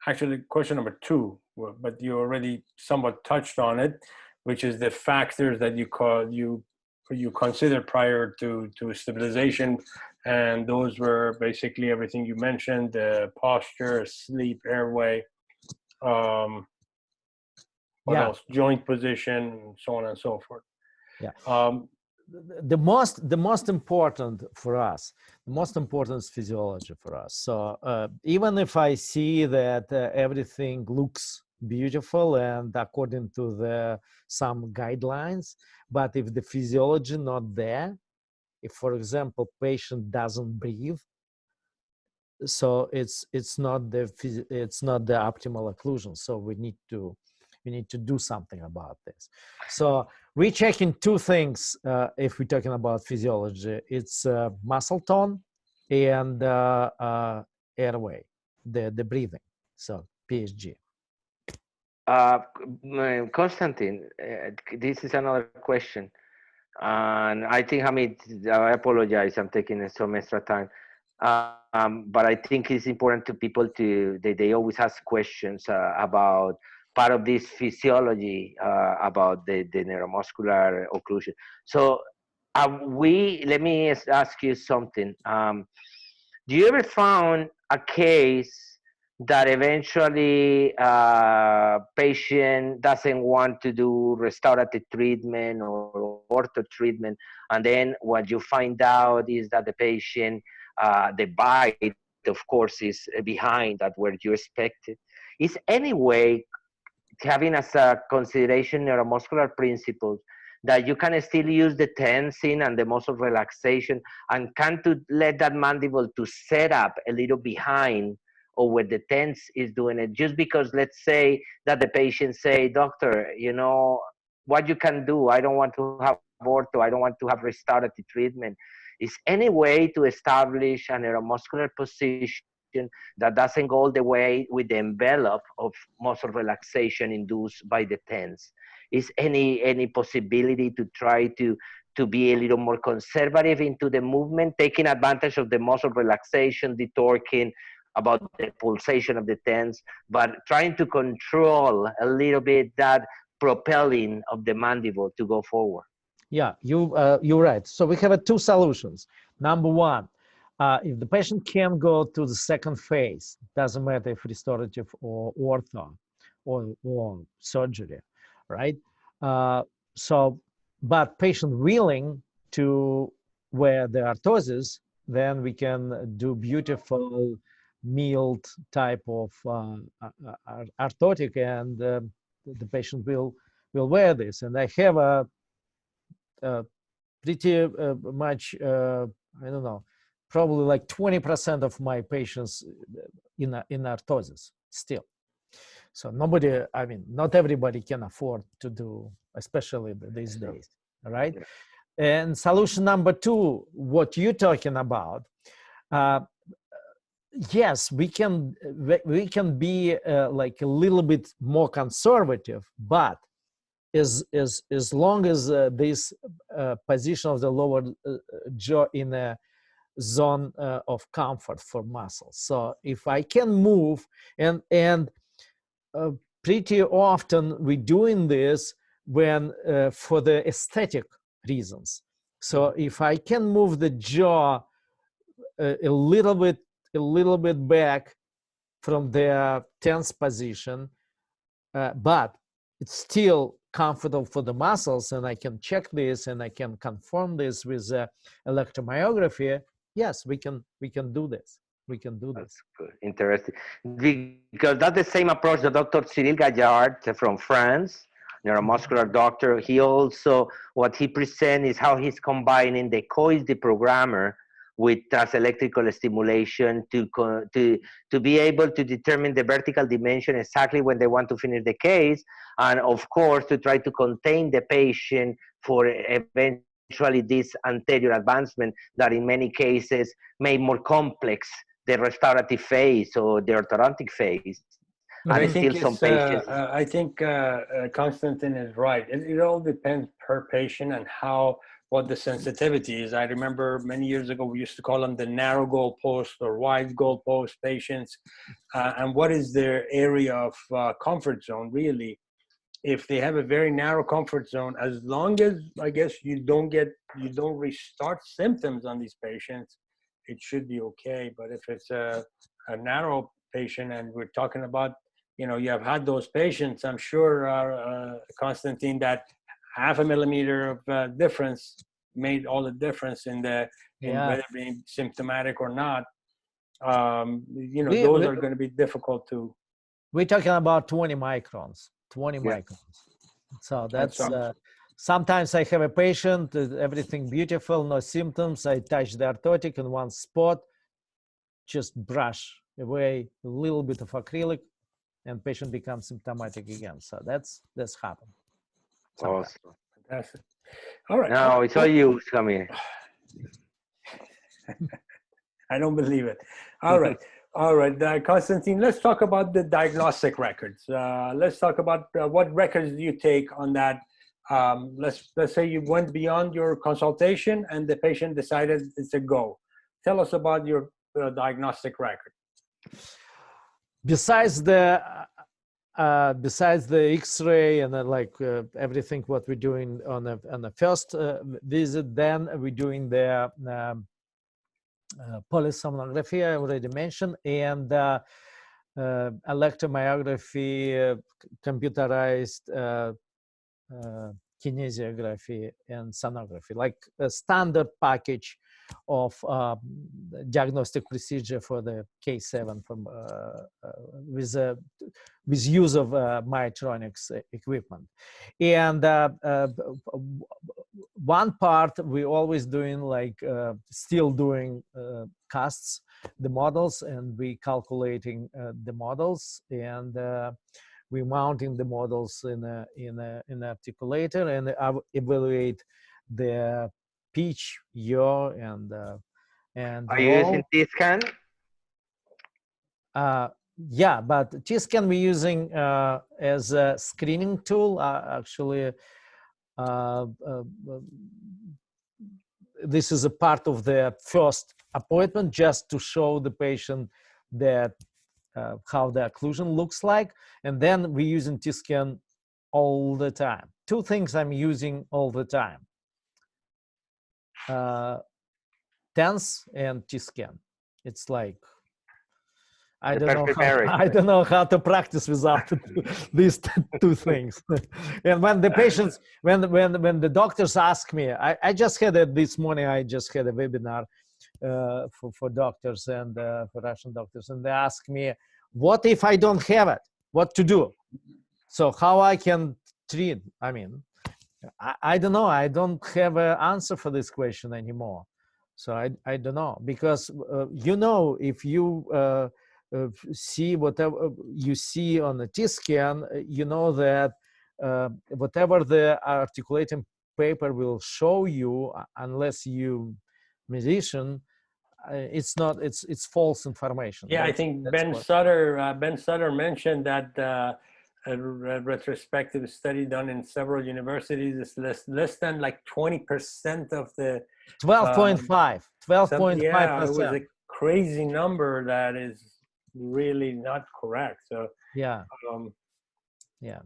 actually question number 2, but you already somewhat touched on it, which is the factors that you consider prior to stabilization, and those were basically everything you mentioned: posture, sleep, airway, what else? Joint position, so on and so forth.
Yeah. The most important for us, the most important is physiology for us. So even if I see that everything looks beautiful and according to some guidelines, but if the physiology not there, if for example patient doesn't breathe, so it's not the optimal occlusion. So we need to do something about this. So we're checking 2 things if we're talking about physiology. It's muscle tone and airway, the breathing. So PSG.
Konstantin, this is another question. And I think, I apologize, I'm taking some extra time. But I think it's important to people they always ask questions about part of this physiology about the neuromuscular occlusion. So let me ask you something. Do you ever found a case that eventually patient doesn't want to do restorative treatment or ortho treatment, and then what you find out is that the patient, the bite, of course, is behind that where you expected? Is any way, having as a consideration neuromuscular principles, that you can still use the tensing and the muscle relaxation and can to let that mandible to set up a little behind or where the tense is doing it? Just because, let's say that the patient say, doctor, what you can do, I don't want to have ortho, I don't want to have restorative treatment. Is any way to establish a neuromuscular position that doesn't go all the way with the envelope of muscle relaxation induced by the tense? Is any possibility to try to be a little more conservative into the movement, taking advantage of the muscle relaxation, the torquing, about the pulsation of the tense, but trying to control a little bit that propelling of the mandible to go forward?
Yeah, you're right. So we have 2 solutions. Number 1, if the patient can go to the second phase, doesn't matter if restorative or ortho, or surgery, right? So, but patient willing to wear the orthosis, then we can do beautiful milled type of orthotic, and the patient will wear this. And I have a pretty much, I don't know, probably like 20% of my patients in orthosis still. So nobody, I mean, not everybody can afford to do, especially these days, right?
Yeah.
And solution number two, what you're talking about, yes, we can be like a little bit more conservative, but as long as this position of the lower jaw in a zone of comfort for muscles. So if I can move, and pretty often we're doing this when for the aesthetic reasons. So if I can move the jaw a little bit back from the tense position, but it's still comfortable for the muscles, and I can check this and I can confirm this with electromyography. Yes, we can do this. We can do this.
That's good. Interesting. Because that's the same approach that Dr. Cyril Gaillard from France, neuromuscular doctor, he also, what he presents is how he's combining the coils deprogrammer with transelectrical stimulation to be able to determine the vertical dimension exactly when they want to finish the case, and of course to try to contain the patient for eventually this anterior advancement that in many cases made more complex the restorative phase or the orthodontic phase.
But
And still some patients.
I think Konstantin is right. It all depends per patient and what the sensitivity is. I remember many years ago we used to call them the narrow goalpost or wide goalpost patients, and what is their area of comfort zone really. If they have a very narrow comfort zone, as long as I guess you don't restart symptoms on these patients, it should be okay. But if it's a narrow patient, and we're talking about, you have had those patients, I'm sure, Konstantin, that 0.5 millimeter of difference made all the difference in whether being symptomatic or not. Those are going to be difficult to.
We're talking about 20 microns. 20 microns. So that's sometimes I have a patient, everything beautiful, no symptoms. I touch the orthotic in one spot, just brush away a little bit of acrylic, and patient becomes symptomatic again. So that's happened.
Awesome.
Fantastic. All right.
Now it's all you, Camille.
I don't believe it. All right. All right, Konstantin, let's talk about the diagnostic records. Let's talk about what records do you take on that. Let's say you went beyond your consultation and the patient decided it's a go. Tell us about your diagnostic record.
Besides the X-ray and everything what we're doing on the first visit, then we're doing the polysomnography I already mentioned, and electromyography, computerized kinesiography, and sonography, like a standard package of diagnostic procedure for the K7 from with use of Myotronics equipment. And one part we always doing still doing casts, the models, and we calculating the models, and we mounting the models in an articulator and evaluate the pitch, yaw, and
are you using T-scan?
Yeah, but T-scan we're using as a screening tool. Actually, this is a part of the first appointment, just to show the patient that how the occlusion looks like, and then we're using T-scan all the time. Two things I'm using all the time: TENS and T-scan. It's like I
The
don't know
perfect
how,
marriage.
I don't know how to practice without these two things. And when the patients, when the doctors ask me, I just had it this morning. I just had a webinar for doctors and for Russian doctors, and they ask me, "What if I don't have it? What to do? So how I can treat?" I mean, I don't know. I don't have an answer for this question anymore. So I don't know, because if you see whatever you see on the T scan, you know that whatever the articulating paper will show you, unless you musician, it's false information.
Yeah, I think Ben Sutter mentioned that a retrospective study done in several universities is less than like 20% of the
12.5%.
yeah, it was a crazy number that is really not correct. So
yeah,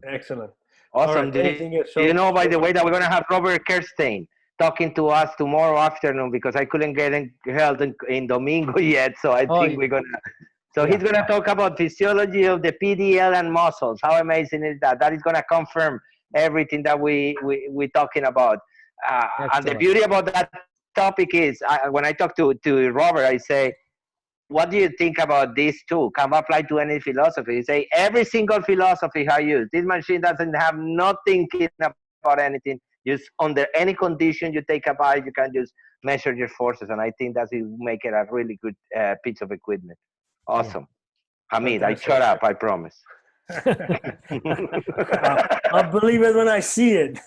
excellent.
Awesome.
Right,
Do you know, by the way, that we're going to have Robert Kerstein talking to us tomorrow afternoon, because I couldn't get held in Domingo yet. So I think we're going to. So he's going to talk about physiology of the PDL and muscles. How amazing is that? That is going to confirm everything that we're talking about. And the beauty about that topic is, when I talk to Robert, I say, what do you think about this tool? Can apply to any philosophy? You say every single philosophy I use. This machine doesn't have no thinking about anything. Just under any condition you take a bite, you can just measure your forces. And I think that will make it a really good piece of equipment. Awesome. Hamid, I shut up, I promise.
I'll believe it when I see it.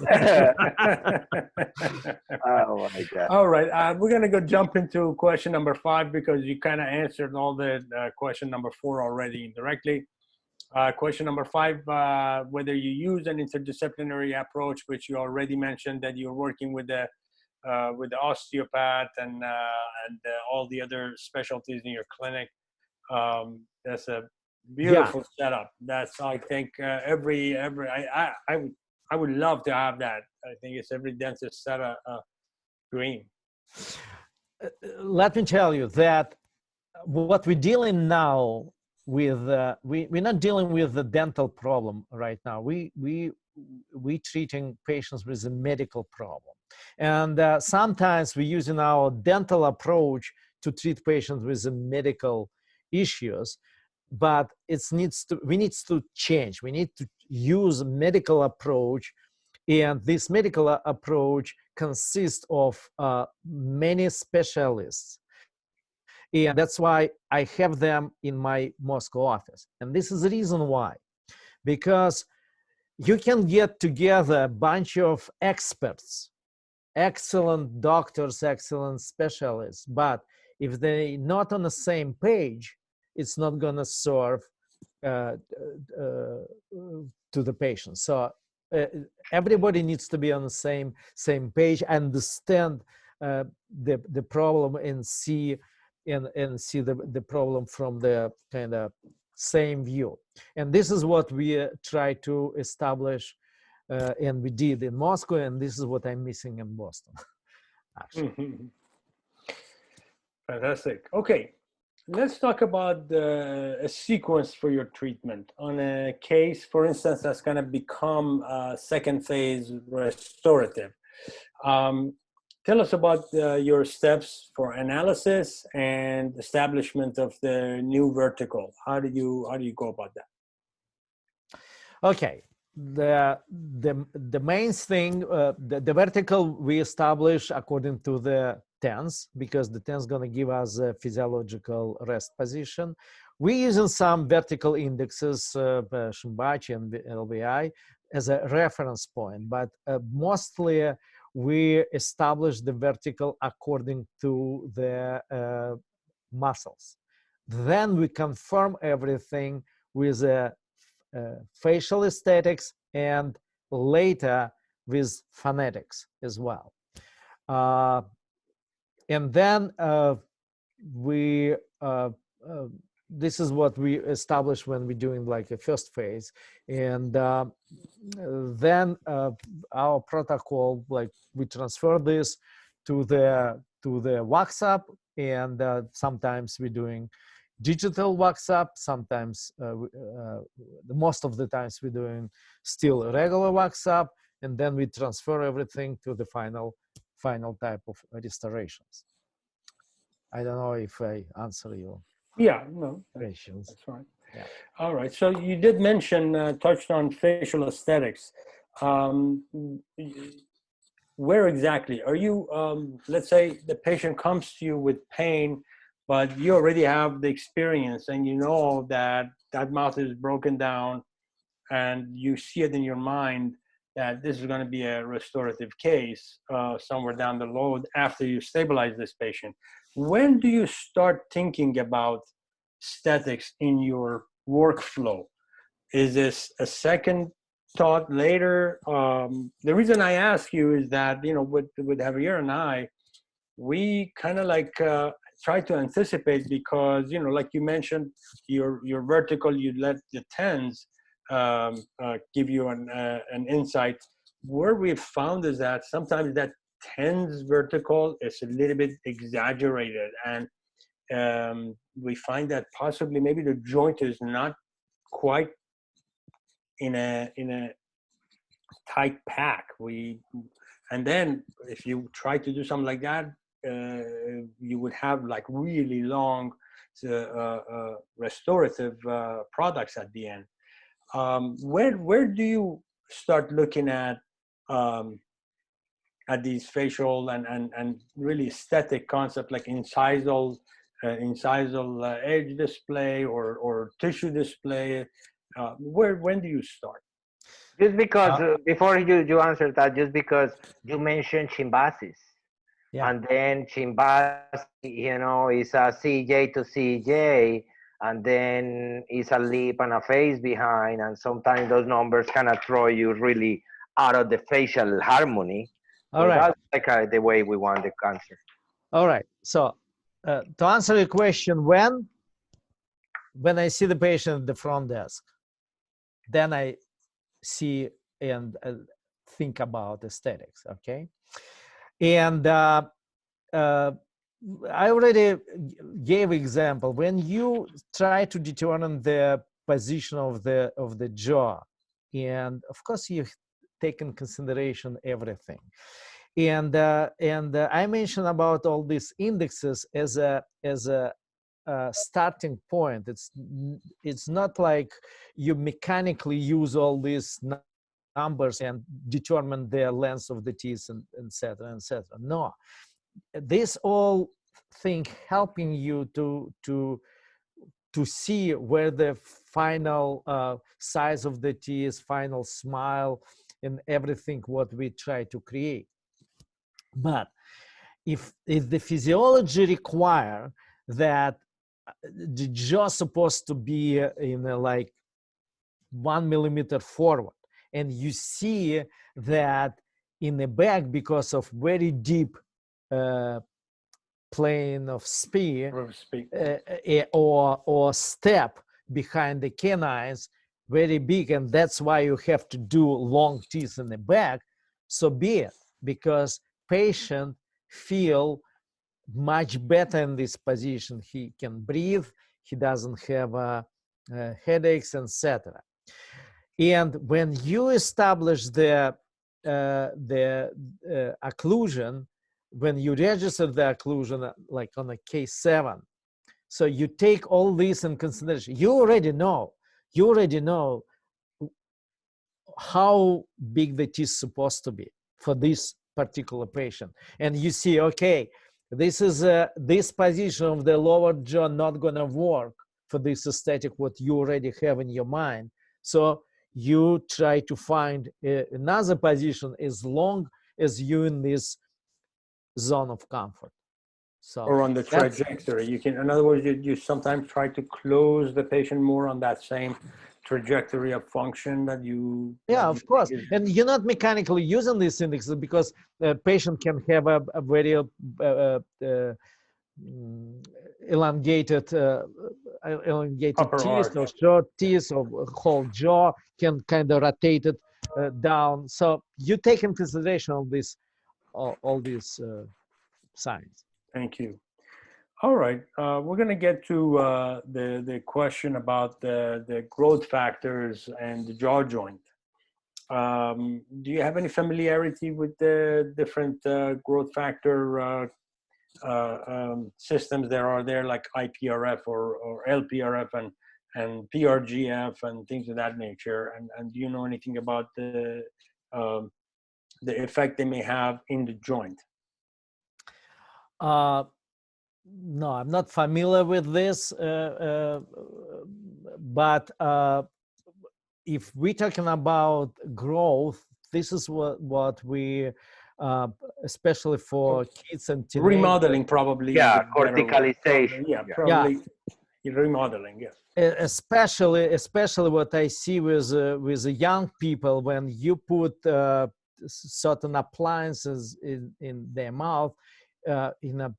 Oh my God.
All right, we're gonna go jump into question number 5, because you kind of answered all the question number 4 already indirectly. Question number 5, whether you use an interdisciplinary approach, which you already mentioned that you're working with the osteopath and all the other specialties in your clinic. That's a beautiful setup. That's, I think, I would love to have that. I think it's every dentist set a dream.
Let me tell you that what we're dealing now with, we're not dealing with the dental problem right now. We treating patients with a medical problem, and sometimes we're using our dental approach to treat patients with medical issues, but we need to change. We need to use a medical approach, and this medical approach consists of many specialists. And that's why I have them in my Moscow office. And this is the reason why. Because you can get together a bunch of experts, excellent doctors, excellent specialists, but if they're not on the same page, it's not going to serve to the patient. So everybody needs to be on the same page, understand the problem, and see the problem from the kind of same view. And this is what we try to establish, and we did in Moscow, and this is what I'm missing in Boston, actually.
Fantastic. Okay, let's talk about a sequence for your treatment on a case, for instance, that's going to become second phase restorative. Tell us about your steps for analysis and establishment of the new vertical. How do you go about that?
Okay, the main thing, the vertical we establish according to the TENS, because the TENS going to give us a physiological rest position. We're using some vertical indexes, Shimbachi and LVI, as a reference point, but mostly we establish the vertical according to the muscles. Then we confirm everything with facial aesthetics, and later with phonetics as well. And then this is what we establish when we're doing like a first phase. And then our protocol, like we transfer this to the wax up, and sometimes we're doing digital wax up. Sometimes, most of the times we're doing still a regular wax up, and then we transfer everything to the final type of restorations. I don't know if I answer your questions.
That's right.
Yeah.
All right. So you did mention, touched on facial aesthetics. Where exactly are you? Let's say the patient comes to you with pain, but you already have the experience and you know that that mouth is broken down, and you see it in your mind that this is going to be a restorative case somewhere down the road after you stabilize this patient. When do you start thinking about aesthetics in your workflow? Is this a second thought later? The reason I ask you is that, you know, with Javier and I, we kind of like try to anticipate, because, you know, like you mentioned, your vertical, you let the tens give you an insight. Where we've found is that sometimes that tens vertical is a little bit exaggerated, and we find that possibly maybe the joint is not quite in a tight pack. And then if you try to do something like that, you would have like really long restorative products at the end. Where do you start looking at these facial and really aesthetic concepts like incisal edge display or tissue display? When do you start?
Just because before you answer that, just because you mentioned Chimbasis,
Yeah.
and then Chimbasi, you know, is a CJ to CJ, and then is a lip and a face behind, and sometimes those numbers kind of throw you really out of the facial harmony.
All
So
right.
that's like the way we want the answer.
All right. So to answer your question, when I see the patient at the front desk, then I see and think about aesthetics. Okay. And I already gave example. When you try to determine the position of the jaw, and of course you take in consideration everything. And I mentioned about all these indexes as a starting point. It's not like you mechanically use all these numbers and determine the length of the teeth and et cetera, et cetera. No, this all thing helping you to see where the final size of the teeth, final smile, and everything what we try to create. But if the physiology require that the jaw supposed to be in like 1 millimeter forward, and you see that in the back, because of very deep plane of spear or step behind the canines, very big, and that's why you have to do long teeth in the back, so be it, because patient feel much better in this position. He can breathe, he doesn't have headaches, etc. And when you establish the occlusion, when you register the occlusion like on a case 7, so you take all this in consideration. You already know how big the teeth is supposed to be for this particular patient, and you see, okay, this is this position of the lower jaw not gonna work for this aesthetic what you already have in your mind. So you try to find another position as long as you're in this zone of comfort. So
or on the trajectory, you can, in other words, you sometimes try to close the patient more on that same trajectory of function that you.
Yeah, of course. And you're not mechanically using these indexes because the patient can have a very elongated teeth or short teeth, or whole jaw can kind of rotate it down. So you take in consideration all these signs.
Thank you. All right, we're going to get to the question about the growth factors and the jaw joint. Do you have any familiarity with the different growth factor systems there are there, like IPRF or LPRF and PRGF and things of that nature? And do you know anything about the effect they may have in the joint?
No, I'm not familiar with this, but if we're talking about growth, this is what we, especially for kids and teenagers.
Remodeling, probably.
Yeah, corticalization.
Yeah, probably remodeling. Yeah.
Especially what I see with the young people, when you put certain appliances in their mouth, in a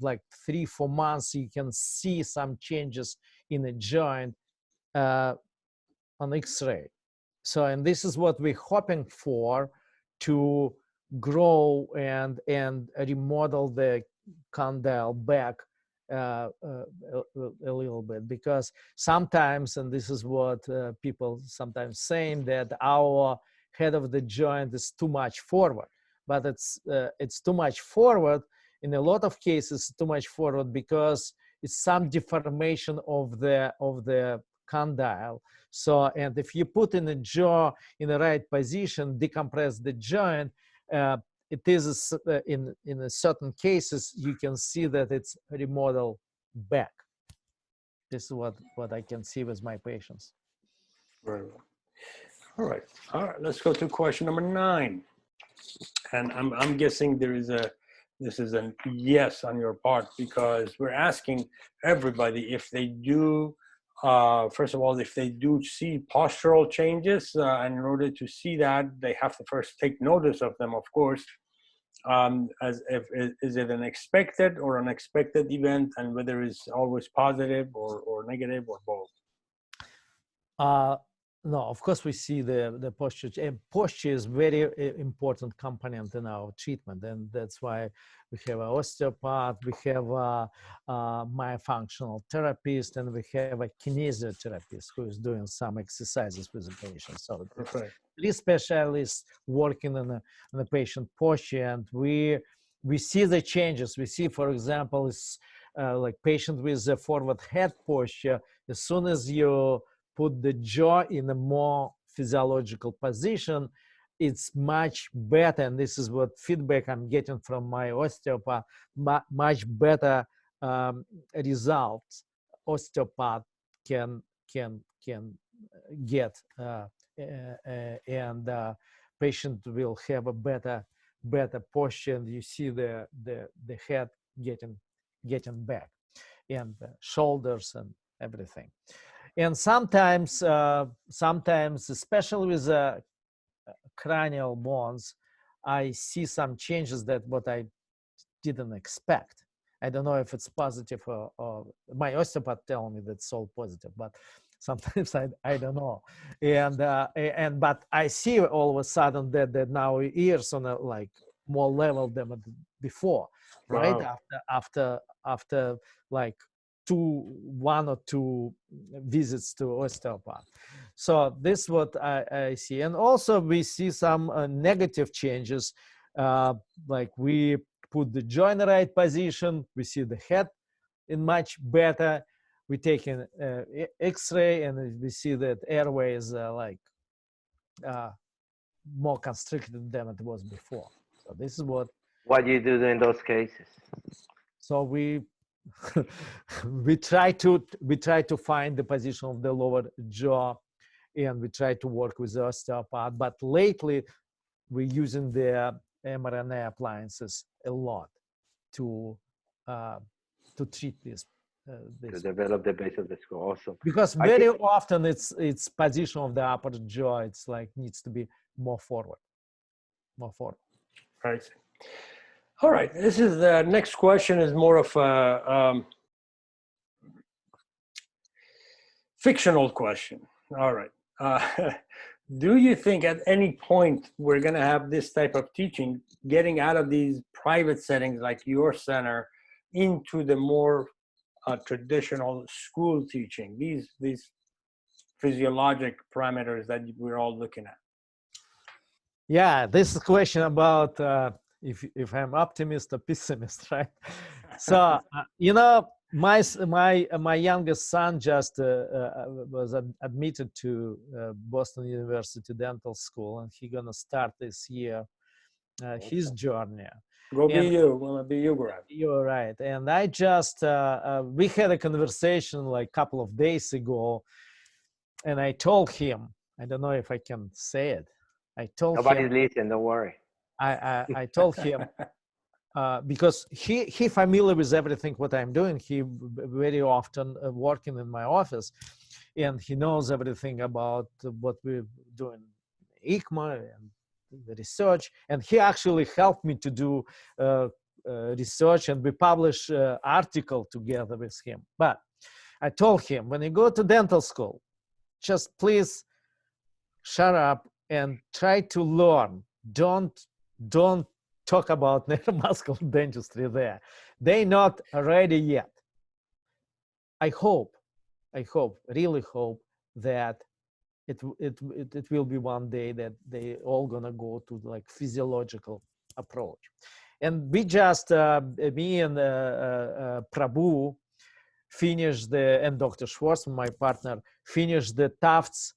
like 3-4 months, you can see some changes in the joint on X-ray. So, and this is what we're hoping for, to grow and remodel the condyle back a little bit, because sometimes, and this is what people sometimes saying, that our head of the joint is too much forward, but it's too much forward. In a lot of cases, too much forward because it's some deformation of the condyle. So, and if you put in the jaw in the right position, decompress the joint, it is in a certain cases, you can see that it's remodeled back. This is what I can see with my patients.
Very well. All right. Let's go to question number 9. And I'm guessing this is a yes on your part, because we're asking everybody if they do, first of all, if they do see postural changes, and in order to see that, they have to first take notice of them, of course. Is it an expected or unexpected event, and whether it's always positive or negative or both?
No, of course we see the posture. And posture is very important component in our treatment, and that's why we have an osteopath, we have a myofunctional therapist, and we have a kinesiotherapist who is doing some exercises with the patient. So these specialists working on the patient posture, and we see the changes. We see, for example, is like patient with a forward head posture. As soon as you put the jaw in a more physiological position, it's much better. And this is what feedback I'm getting from my osteopath, much better results osteopath can get, and patient will have a better posture, and you see the head getting back, and shoulders and everything. And sometimes, especially with cranial bones, I see some changes that what I didn't expect. I don't know if it's positive or my osteopath tell me that's all positive, but sometimes I don't know. And but I see all of a sudden that now ears on a like more level than before, right?
Wow.
After like 1 or 2 visits to osteopath. So this is what I see. And also we see some negative changes, like we put the jaw in the right position, we see the head in much better, we take an x-ray, and we see that airway is like more constricted than it was before. So this is what
you do in those cases.
So we try to find the position of the lower jaw, and we try to work with the osteopath. But lately, we're using the mRNA appliances a lot to treat this.
To develop the base of the skull, also.
Because very often it's position of the upper jaw. It's like needs to be more forward.
Right. All right. This is the next question is more of a fictional question. All right. Do you think at any point we're going to have this type of teaching getting out of these private settings like your center, into the more traditional school teaching, these physiologic parameters that we're all looking at?
Yeah, this is a question about if I'm optimist or pessimist, right? So you know, my youngest son just was admitted to Boston University Dental School, and he's gonna start this year his journey.
Go be you. Wanna be you, Greg?
You're right. And I just we had a conversation like a couple of days ago, and I told him, I don't know if I can say it. I told
Nobody's
him,
listening, don't worry.
I told him because he familiar with everything what I'm doing. He very often working in my office, and he knows everything about what we're doing, ICMA and the research. And he actually helped me to do research, and we publish article together with him. But I told him, when you go to dental school, just please shut up and try to learn. Don't talk about neuromuscular dentistry there. They're not ready yet. I really hope that it will be one day that they all gonna go to like physiological approach. And we just, me and Prabhu finished and Dr. Schwartzman, my partner, finished the Tufts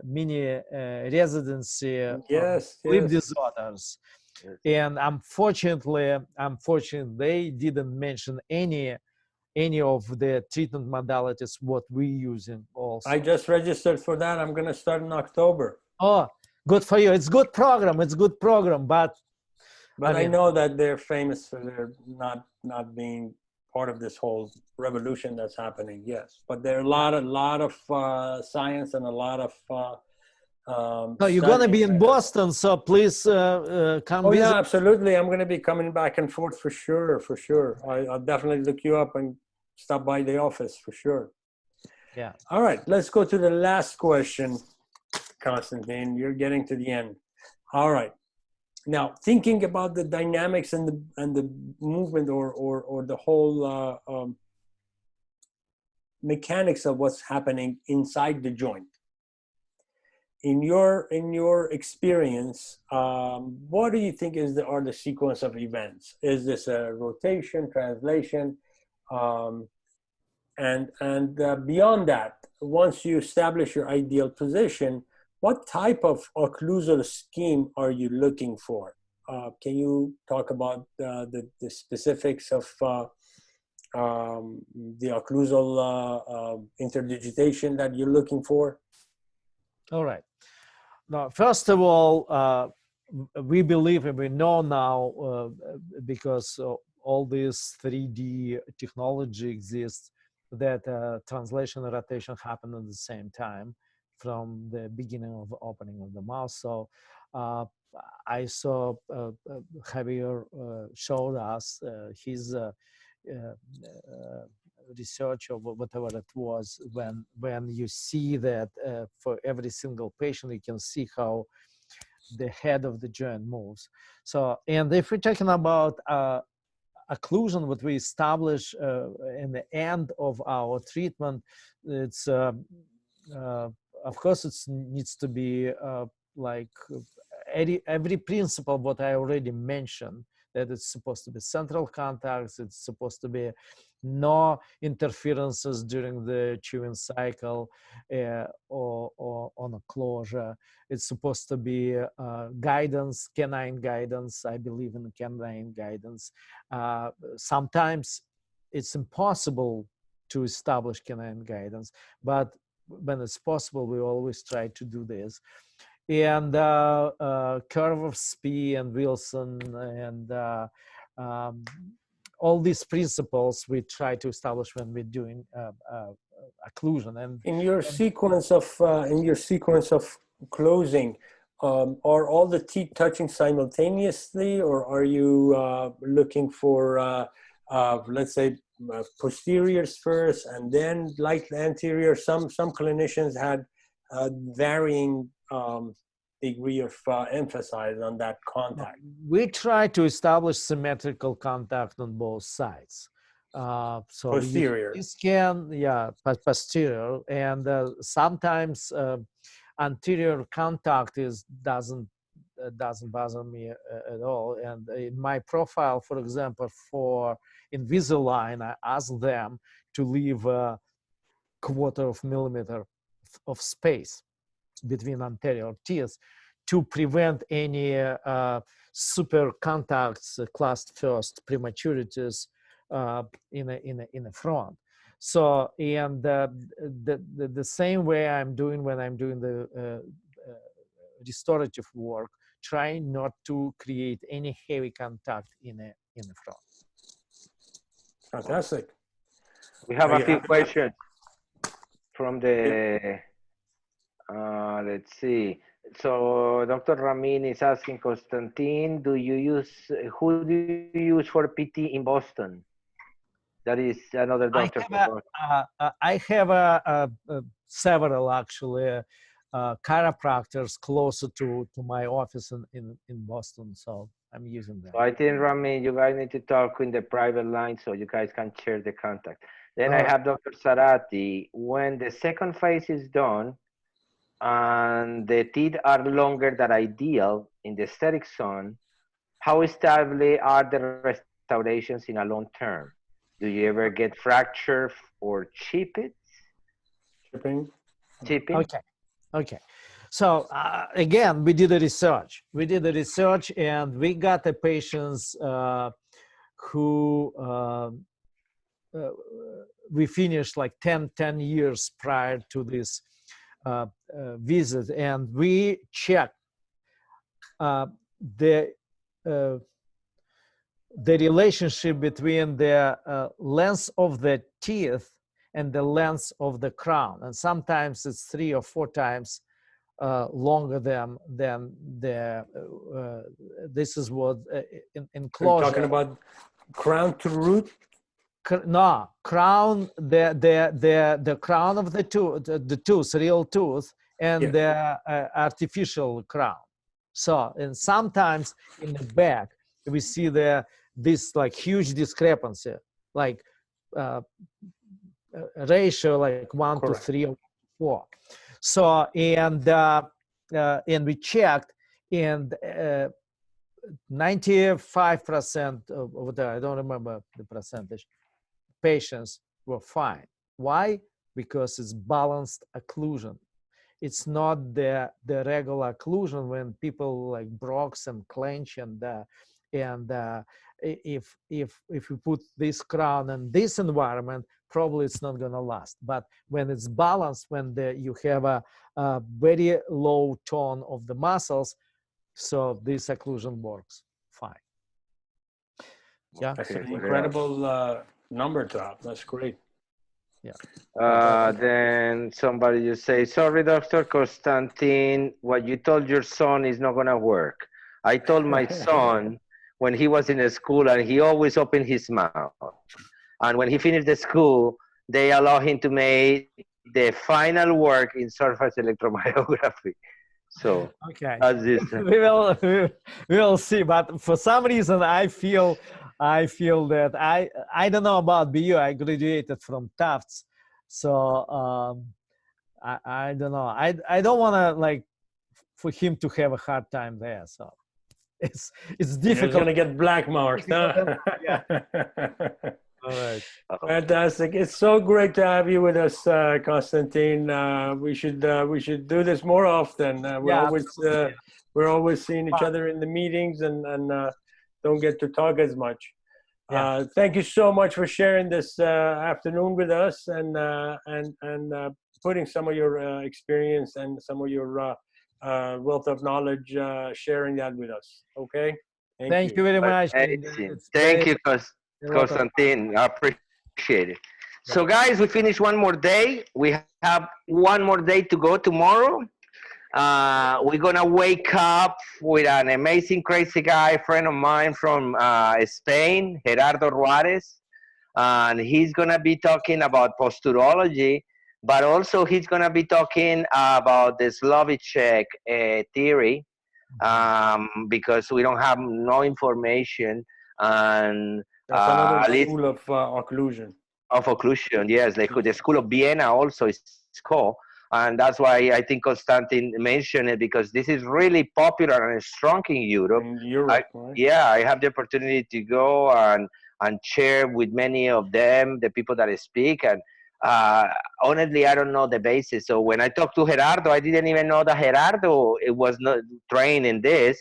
mini residency of sleep disorders.
Yes.
And unfortunately, they didn't mention any of the treatment modalities what we using also.
I just registered for that. I'm going to start in October.
Oh, good for you. It's good program. But
I know that they're famous for their not being part of this whole revolution that's happening. Yes, but there are a lot of science and a lot of
no, you're going to be in Boston, so please come visit.
Yeah, absolutely. I'm going to be coming back and forth for sure. I'll definitely look you up and stop by the office for sure.
Yeah.
All right, let's go to the last question, Konstantin. You're getting to the end. All right. Now, thinking about the dynamics and the movement or the whole mechanics of what's happening inside the joint. In your experience, what do you think are the sequence of events? Is this a rotation, translation, and beyond that? Once you establish your ideal position, what type of occlusal scheme are you looking for? Can you talk about the specifics of the occlusal interdigitation that you're looking for?
All right. Now, first of all, we believe and we know now because all this 3D technology exists that translation and rotation happen at the same time from the beginning of the opening of the mouth. So I saw Javier showed us his research or whatever it was, when you see that for every single patient you can see how the head of the joint moves. So, and if we're talking about occlusion, what we establish in the end of our treatment, it's of course it needs to be like every principle what I already mentioned, that it's supposed to be central contacts, it's supposed to be no interferences during the chewing cycle or on a closure. It's supposed to be guidance, canine guidance. I believe in canine guidance. Sometimes it's impossible to establish canine guidance, but when it's possible, we always try to do this. And curve of Spee and Wilson and all these principles we try to establish when we're doing occlusion. And
in your sequence of closing, are all the teeth touching simultaneously, or are you looking for let's say posteriors first and then light anterior? Some clinicians had varying degree of emphasis on that contact.
We try to establish symmetrical contact on both sides. So
Posterior.
you scan, yeah, posterior, and sometimes anterior contact doesn't bother me at all. And in my profile, for example, for Invisalign, I ask them to leave a quarter of millimeter of space between anterior teeth to prevent any super contacts, classed first prematurities in the front. So, and the same way I'm doing when I'm doing the restorative work, trying not to create any heavy contact in the front.
Fantastic.
We have a few questions from the, let's see. So Dr. Ramin is asking, Konstantin, who do you use for PT in Boston? That is another doctor.
I have several actually chiropractors closer to my office in Boston, so I'm using them.
So I think, Ramin, you guys need to talk in the private line so you guys can share the contact. Then I have Dr. Sarati. When the second phase is done and the teeth are longer than ideal in the aesthetic zone, how stable are the restorations in a long term? Do you ever get fracture or chipping?
Okay. So again, we did the research. And we got the patients who we finished like 10 years prior to this visit, and we checked the relationship between the length of the teeth and the length of the crown, and sometimes it's 3 or 4 times longer than the this is what in closure.
You're talking about crown to root?
No, crown, the crown of the tooth, real tooth, and the artificial crown. So, and sometimes in the back we see this like huge discrepancy, like ratio like 1 to 3 or 4. So, and we checked, and 95% of the, I don't remember the percentage, patients were fine. Why? Because it's balanced occlusion. It's not the regular occlusion when people like brox and clench, and if you put this crown in this environment, probably it's not going to last. But when it's balanced, when you have a very low tone of the muscles, so this occlusion works fine. Yeah,
that's an incredible number to have. That's great.
Yeah.
Then somebody just say, sorry, Dr. Konstantin, what you told your son is not going to work. I told my son when he was in school, and he always opened his mouth. And when he finished the school, they allow him to make the final work in surface electromyography. So
okay,
that's this.
we will see. But for some reason, I feel that I don't know about BU. I graduated from Tufts, so I don't know. I don't want to like for him to have a hard time there. So it's difficult.
He's gonna get black marks. Huh?
Yeah. All right.
Fantastic! It's so great to have you with us, Konstantin. We should do this more often. We're always seeing each other in the meetings, and don't get to talk as much. Thank you so much for sharing this afternoon with us, and putting some of your experience and some of your wealth of knowledge, sharing that with us. Okay.
Thank you very much.
Thank you, Konstantin. I appreciate it. So guys, we finished one more day. We have one more day to go tomorrow. We're gonna wake up with an amazing, crazy guy, friend of mine from Spain, Gerardo Juarez, and he's gonna be talking about posturology but also he's going to be talking about the Slovichek theory, because we don't have no information, and
That's another
at least
school of occlusion.
of occlusion. Yes, like the School of Vienna also is called, and that's why I think Konstantin mentioned it, because this is really popular and strong in Europe.
In Europe, right?
Yeah, I have the opportunity to go and share with many of them, the people that speak, and honestly, I don't know the basis. So when I talked to Gerardo, I didn't even know that Gerardo it was not trained in this.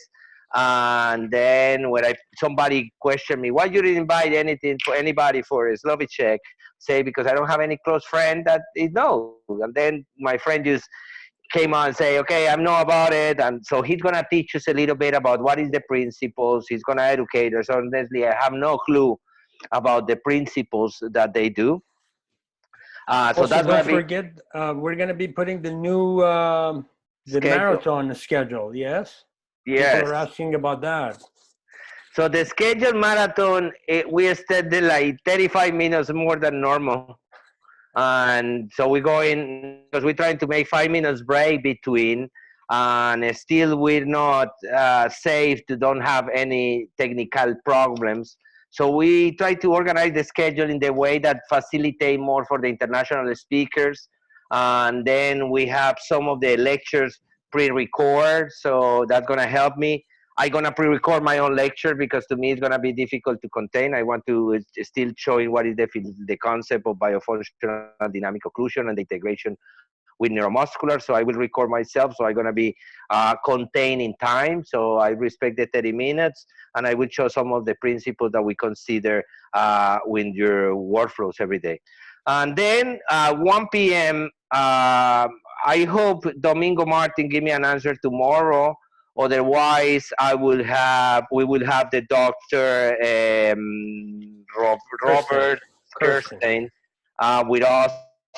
And then when somebody questioned me, why you didn't invite anything for anybody for Slovichek? Say because I don't have any close friend that it knows. And then my friend just came on and say, okay, I know about it. And so he's going to teach us a little bit about what is the principles. He's going to educate us. Honestly, I have no clue about the principles that they do. So
Also,
that's
don't
going to be
forget, we're going to be putting the new the
schedule.
marathon schedule. Yes,
Yes.
people are asking about that.
So the scheduled marathon, we extended like 35 minutes more than normal. And so we go in because we're trying to make 5 minutes break between, and still we're not safe to don't have any technical problems. So we try to organize the schedule in the way that facilitate more for the international speakers. And then we have some of the lectures pre-record, so that's going to help me. I'm gonna pre-record my own lecture because to me it's gonna be difficult to contain. I want to still showing what is the concept of biofunctional dynamic occlusion and the integration with neuromuscular. So I will record myself. So I'm gonna be contained in time. So I respect the 30 minutes, and I will show some of the principles that we consider with your workflows every day. And then 1 p.m. I hope Domingo Martin give me an answer tomorrow. Otherwise, we will have the doctor Robert Kirstein with us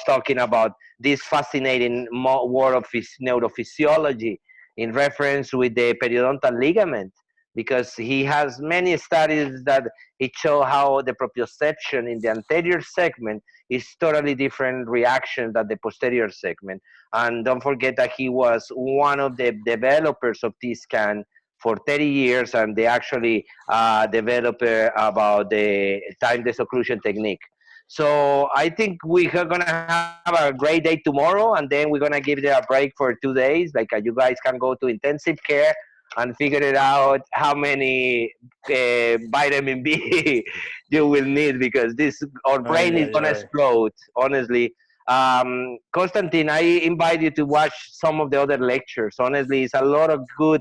talking about this fascinating world of neurophysiology in reference with the periodontal ligament, because he has many studies that it show how the proprioception in the anterior segment is totally different reaction than the posterior segment. And don't forget that he was one of the developers of T-scan for 30 years, and they actually developed about the time disocclusion technique. So I think we are going to have a great day tomorrow, and then we're going to give it a break for 2 days. Like you guys can go to intensive care and figure it out how many vitamin B you will need, because our brain is going to explode, honestly. Konstantin, I invite you to watch some of the other lectures. Honestly, it's a lot of good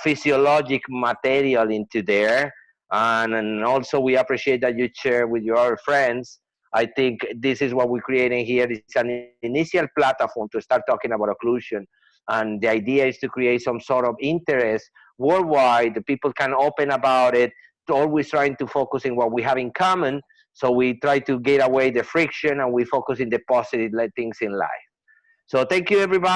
physiologic material into there. And also we appreciate that you share with your friends. I think this is what we're creating here. It's an initial platform to start talking about occlusion. And the idea is to create some sort of interest worldwide. The people can open about it, always trying to focus on what we have in common. So we try to get away the friction, and we focus in the positive things in life. So thank you, everybody.